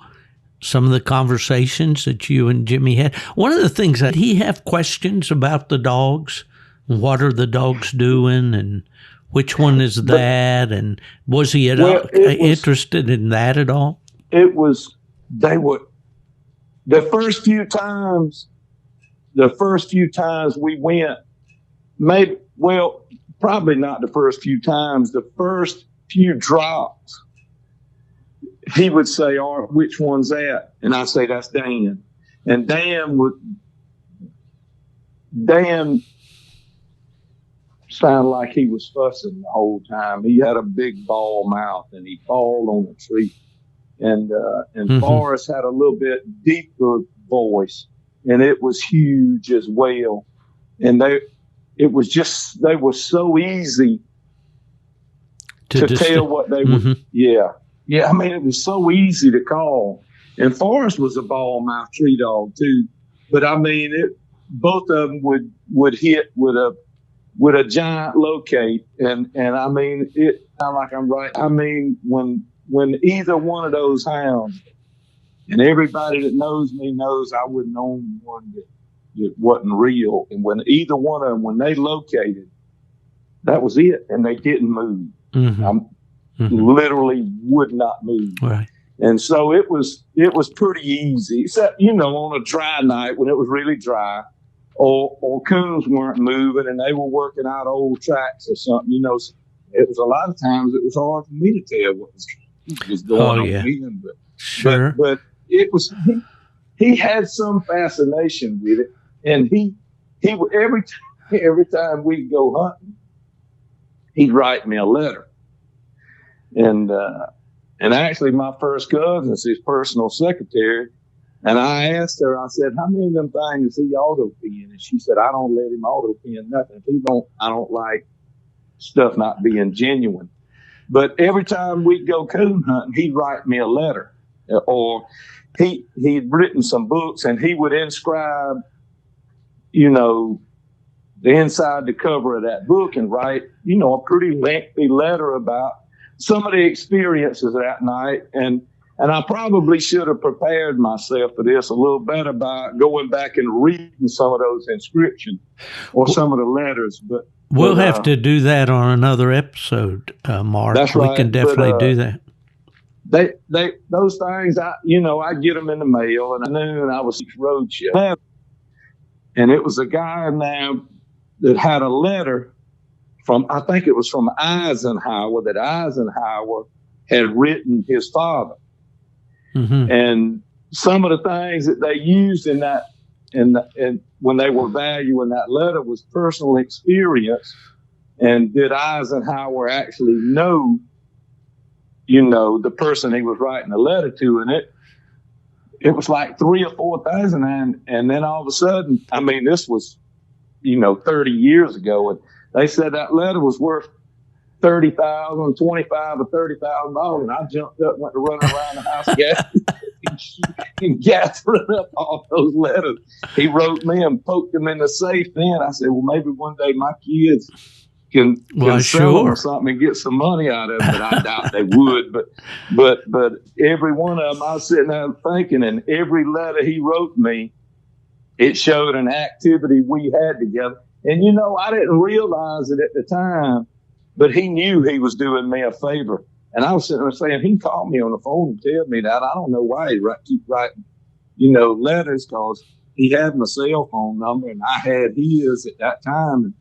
some of the conversations that you and Jimmy had? One of the things that he have questions about the dogs. What are the dogs doing, and which one is that? And was he at all interested in that at all?
They were the first few times we went, probably not the first few times, the first few drops, he would say, which one's that? And I say, that's Dan. And Dan sounded like he was fussing the whole time. He had a big ball mouth and he bawled on the tree. And Forrest had a little bit deeper voice, and it was huge as well. And they were so easy to tell what they were. Yeah. I mean, it was so easy to call. And Forrest was a ball mouth tree dog too. But I mean, both of them would hit with a giant locate. And I mean, it sound like I'm right. I mean, when either one of those hounds, and everybody that knows me knows I wouldn't own one that wasn't real. And when either one of them, when they located, that was it. And they didn't move. Literally would not move.
Right.
And so it was pretty easy, except, on a dry night when it was really dry, or coons weren't moving and they were working out old tracks or something, it was a lot of times it was hard for me to tell what was going on. But,
sure.
But it was, he had some fascination with it. And he every time we'd go hunting, he'd write me a letter. And actually my first cousin's his personal secretary. And I asked her, I said, how many of them things he auto pen? And she said, I don't let him auto pen nothing. I don't like stuff not being genuine. But every time we'd go coon hunting, he'd write me a letter, or he'd written some books and he would inscribe, the inside the cover of that book and write, a pretty lengthy letter about some of the experiences that night. And I probably should have prepared myself for this a little better by going back and reading some of those inscriptions or some of the letters. But
we'll have to do that on another episode, Mark.
That's right.
We can definitely do that.
Those things, I get them in the mail, and I knew I was roadshow. And it was a guy in there that had a letter I think it was from Eisenhower, that Eisenhower had written his father. And some of the things that they used in that, and when they were valuing that letter, was personal experience. And did Eisenhower actually know, the person he was writing a letter to? And it was like 3,000 or 4,000. And then all of a sudden, I mean, this was, 30 years ago. And they said that letter was worth $30,000, $25,000 or $30,000. And I jumped up and went to run around the house and gathering up all those letters. He wrote me and poked them in the safe. Then I said, well, maybe one day my kids can sell them or something and get some money out of it. But I doubt they would. But every one of them, I was sitting there thinking, and every letter he wrote me, it showed an activity we had together. And, I didn't realize it at the time, but he knew he was doing me a favor. And I was sitting there saying, he called me on the phone and tell me that. I don't know why he keep writing, letters, because he had my cell phone number and I had his at that time.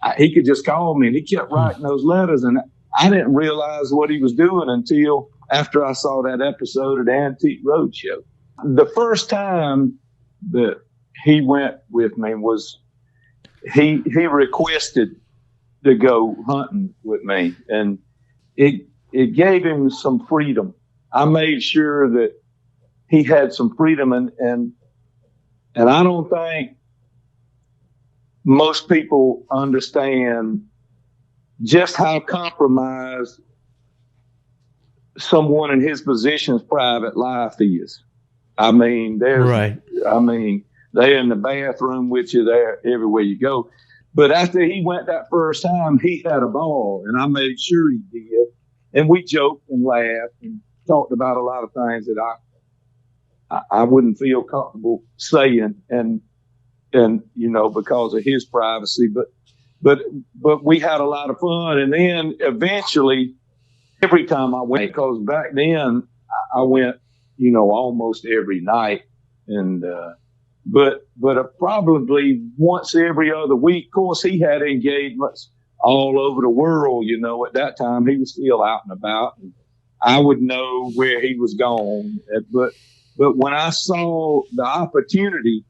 And he could just call me, and he kept writing those letters. And I didn't realize what he was doing until after I saw that episode of the Antique Roadshow. The first time that he went with me was he requested to go hunting with me, and it gave him some freedom. I made sure that he had some freedom, and I don't think most people understand just how compromised someone in his position's private life is. I mean, they're in the bathroom with you there everywhere you go. But after he went that first time, he had a ball, and I made sure he did. And we joked and laughed and talked about a lot of things that I wouldn't feel comfortable saying, and because of his privacy. But we had a lot of fun, and then eventually, every time I went, because back then I went, almost every night, and but probably once every other week. Of course, he had engagements all over the world. At that time he was still out and about, and I would know where he was gone. But when I saw the opportunity,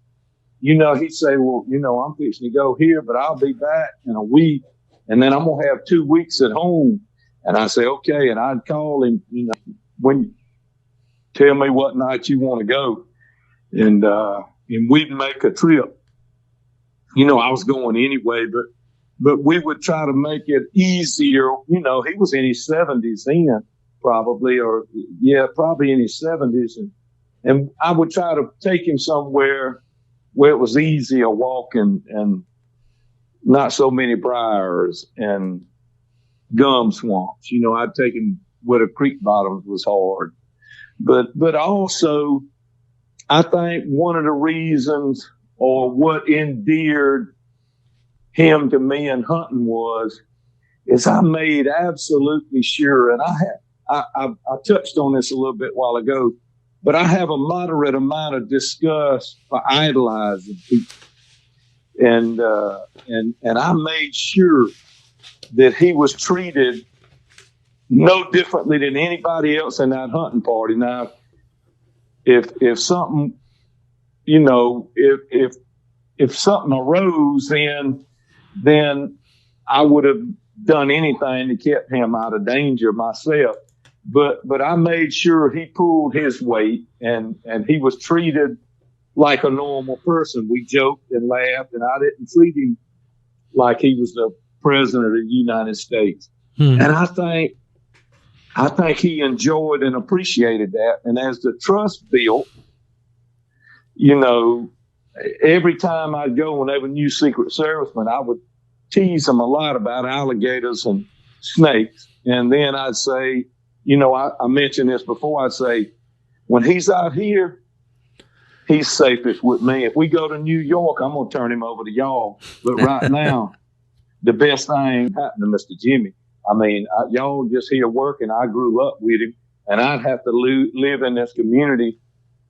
he'd say, well, I'm fixing to go here, but I'll be back in a week, and then I'm going to have 2 weeks at home. And I say, okay. And I'd call him, when tell me what night you want to go. And we'd make a trip. I was going anyway, but we would try to make it easier. He was in his 70s then, probably, probably in his 70s. And I would try to take him somewhere where it was easier walking and not so many briars and gum swamps. I'd take him where the creek bottoms was hard. But also, I think one of the reasons, or what endeared him to me in hunting is I made absolutely sure, and I touched on this a little bit while ago, but I have a moderate amount of disgust for idolizing people. And I made sure that he was treated no differently than anybody else in that hunting party. Now, if something, if something arose, then I would have done anything to keep him out of danger myself. But I made sure he pulled his weight, and he was treated like a normal person. We joked and laughed, and I didn't treat him like he was the president of the United States. And I think he enjoyed and appreciated that. And as the trust built, every time I'd go and they were new Secret Servicemen, I would tease them a lot about alligators and snakes. And then I'd say, I mentioned this before, I'd say, when he's out here, he's safest with me. If we go to New York, I'm going to turn him over to y'all. But right now, the best thing happened to Mr. Jimmy. I mean, y'all just here working. I grew up with him, and I'd have to live in this community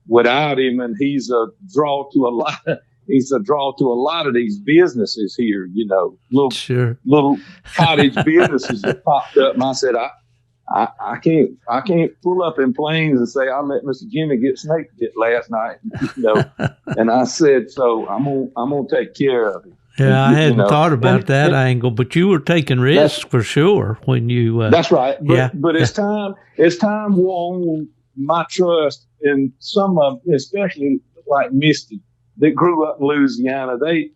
without him. And he's a draw to a lot. He's a draw to a lot of these businesses here. Little cottage businesses that popped up. And I said, I can't pull up in planes and say I let Mr. Jimmy get snake bit last night. And I said, so I'm gonna take care of him.
Yeah, I hadn't thought about that angle, but you were taking risks for sure when you.
That's right. But as time wore on, my trust in some of, especially like Misty, that grew up in Louisiana, I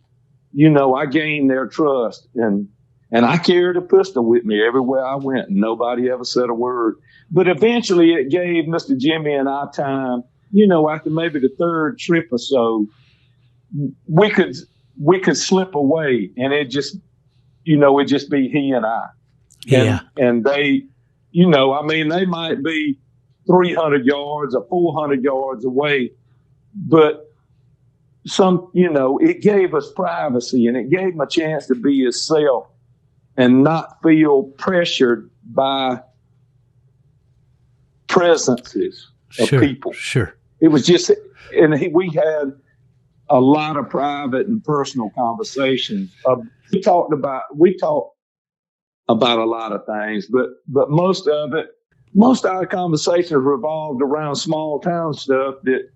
gained their trust, and I carried a pistol with me everywhere I went, and nobody ever said a word. But eventually, it gave Mr. Jimmy and I time. After maybe the third trip or so, we could slip away, and it just be he and I. And they, they might be 300 yards or 400 yards away, but it gave us privacy, and it gave him a chance to be himself and not feel pressured by presences of people. Sure. It was just, we had a lot of private and personal conversations. We talked about a lot of things, but most of our conversations revolved around small town stuff that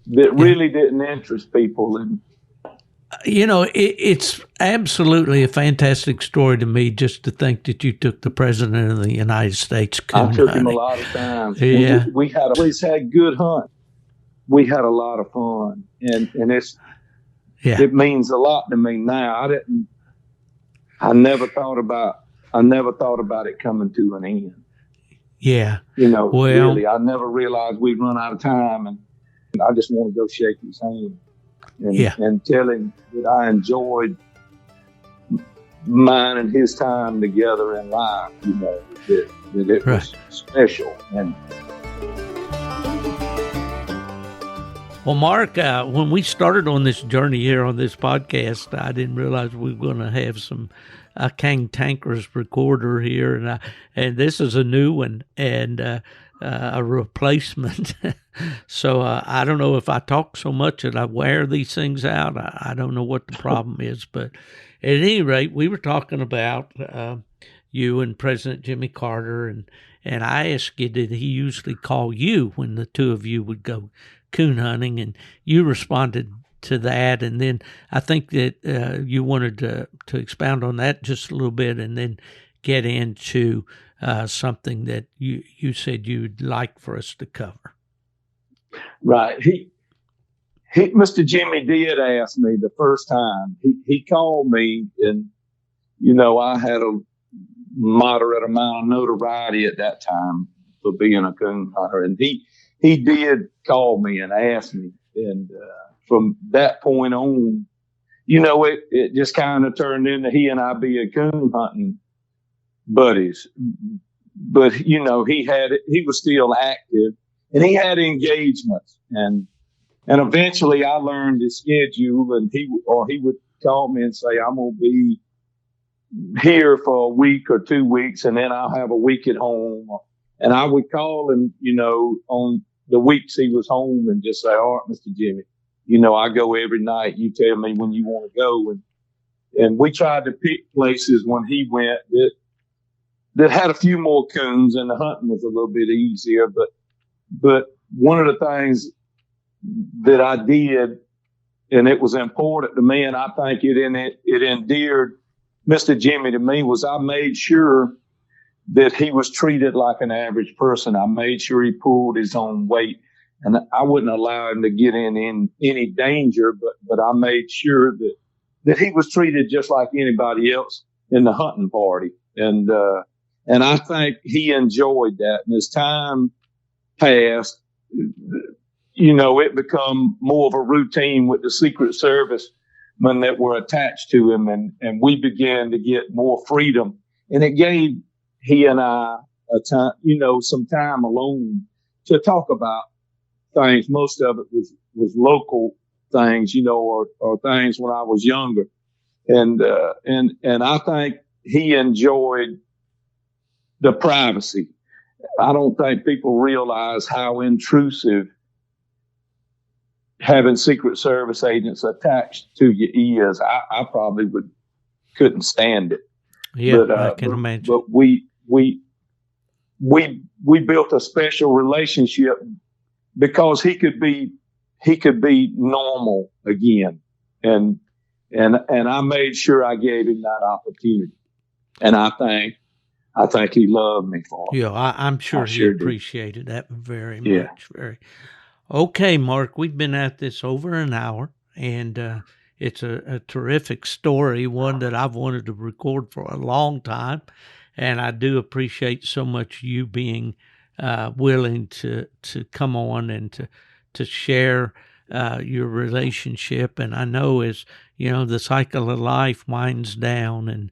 really didn't interest people.
It's absolutely a fantastic story to me just to think that you took the President of the United States coon
I took him a
hunting.
lot of times.
Yeah.
We had always had good hunt. We had a lot of fun, and
Yeah.
it means a lot to me now. I never thought about it coming to an end.
Yeah. Well,
Really, I never realized we'd run out of time, and I just want to go shake his hand and tell him that I enjoyed mine and his time together in life. That it was special. And
well, Mark, when we started on this journey here on this podcast, I didn't realize we were going to have a cantankerous recorder here, and this is a new one and a replacement. So I don't know if I talk so much that I wear these things out. I don't know what the problem is, but at any rate, we were talking about you and President Jimmy Carter, and I asked you, did he usually call you when the two of you would go coon hunting, and you responded to that, and then I think that you wanted to expound on that just a little bit, and then get into something that you said you'd like for us to cover.
Right. He Mr. Jimmy did ask me the first time. He called me, and I had a moderate amount of notoriety at that time for being a coon hunter, and he did call me and ask me, and from that point on, it just kind of turned into he and I being coon hunting buddies. But he was still active, and he had engagements, and eventually I learned his schedule, and he would call me and say, I'm gonna be here for a week or 2 weeks, and then I'll have a week at home. And I would call him, on the weeks he was home, and just say, all right, Mr. Jimmy, I go every night. You tell me when you want to go. And we tried to pick places when he went that had a few more coons, and the hunting was a little bit easier. But one of the things that I did, and it was important to me, and I think it endeared Mr. Jimmy to me, was I made sure that he was treated like an average person. I made sure he pulled his own weight, and I wouldn't allow him to get in any danger, but I made sure that he was treated just like anybody else in the hunting party. And I think he enjoyed that. And as time passed, it become more of a routine with the Secret Service men that were attached to him, and we began to get more freedom, and it gave he and I a time, some time alone to talk about things. Most of it was local things, or things when I was younger, and I think he enjoyed the privacy. I don't think people realize how intrusive having Secret Service agents attached to you is. I probably couldn't stand it.
Yeah, I can imagine.
But we built a special relationship because he could be normal again, and I made sure I gave him that opportunity, and I think he loved me for it.
Yeah, I'm sure he appreciated that very much. Very. Okay, Mark, we've been at this over an hour, and it's a terrific story, one that I've wanted to record for a long time, and I do appreciate so much you being willing to come on and to share your relationship. And I know as, the cycle of life winds down, and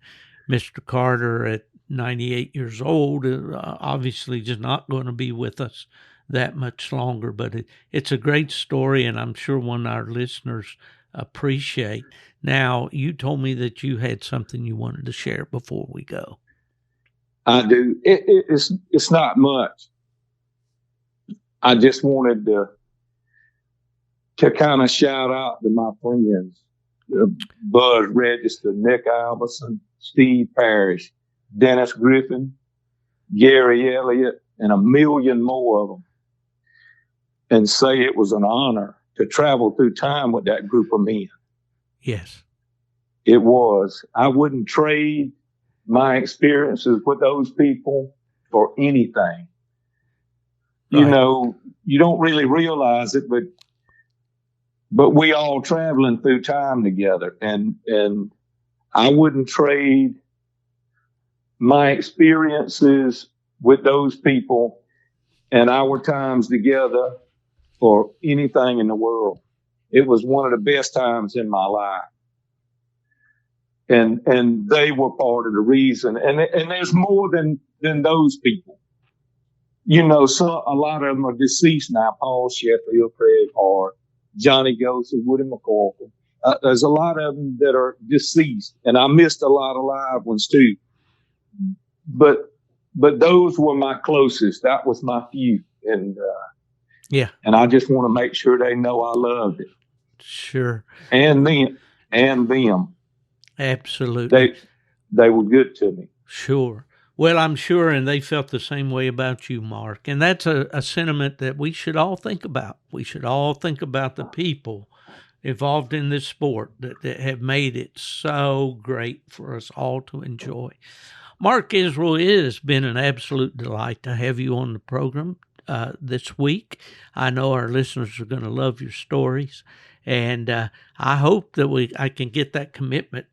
Mr. Carter at 98 years old obviously is not going to be with us that much longer, but it's a great story, and I'm sure one our listeners appreciate. Now, you told me that you had something you wanted to share before we go.
I do. It's not much. I just wanted to kind of shout out to my friends, Buzz Register, Nick Alberson, Steve Parrish, Dennis Griffin, Gary Elliott, and a million more of them, and say it was an honor to travel through time with that group of men.
Yes.
It was. I wouldn't trade my experiences with those people for anything. You
Right.
know, you don't really realize it, but we all traveling through time together, and I wouldn't trade my experiences with those people and our times together for anything in the world. It was one of the best times in my life. And they were part of the reason. And there's more than those people. You know, a lot of them are deceased now. Paul Sheffield, Craig Hart, Johnny Joseph, Woody McCorkle. There's a lot of them that are deceased, and I missed a lot of live ones too. But those were my closest. That was my few, and I just want to make sure they know I loved it.
Sure.
And them.
Absolutely.
They were good to me.
Sure. Well, I'm sure, and they felt the same way about you, Mark. And that's a sentiment that we should all think about. We should all think about the people involved in this sport that have made it so great for us all to enjoy. Mark Israel, it has been an absolute delight to have you on the program this week. I know our listeners are going to love your stories, and I hope that I can get that commitment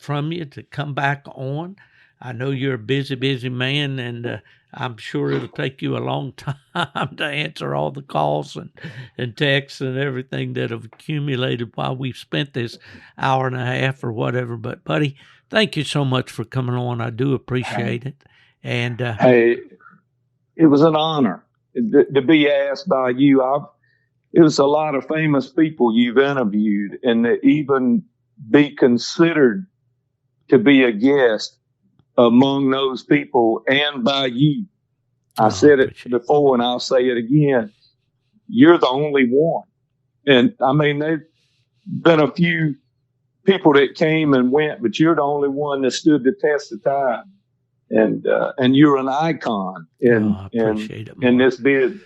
from you to come back on. I know you're a busy man, and I'm sure it'll take you a long time to answer all the calls and texts and everything that have accumulated while we've spent this hour and a half or whatever. But, buddy, thank you so much for coming on. I do appreciate it. And
hey, it was an honor to be asked by you. It was a lot of famous people you've interviewed, and to even be considered to be a guest among those people and by you. I said it before and I'll say it again. You're the only one. And I mean, there've been a few people that came and went, but you're the only one that stood the test of time. And you're an icon in this business.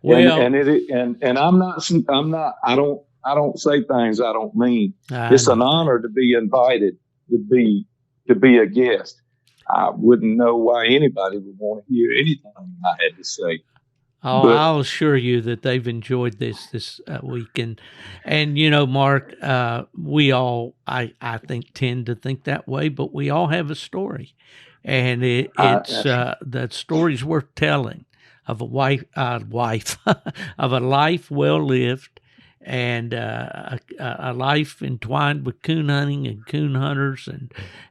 Well,
and I'm not, I don't say things I don't mean. It's an honor to be invited to be a guest. I wouldn't know why anybody would want to hear anything I had to say.
Oh, but I'll assure you that they've enjoyed this week. And you know, Mark, we all, I think, tend to think that way, but we all have a story. And it's that story's worth telling of a of a life well lived, and a life entwined with coon hunting and coon hunters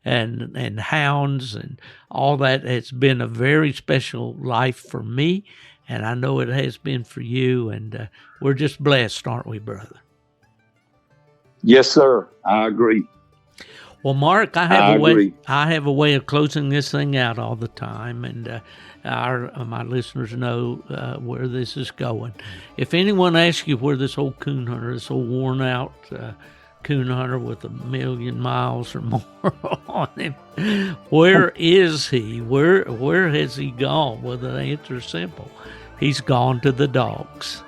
and hounds and all that. It's been a very special life for me, and I know it has been for you, and we're just blessed, aren't we, brother?
Yes, sir. I agree.
Well, Mark, I have a way of closing this thing out all the time, and my listeners know where this is going. If anyone asks you where this old coon hunter, this old worn-out coon hunter with 1,000,000 miles or more on him, where is he? Where has he gone? Well, the answer is simple. He's gone to the dogs.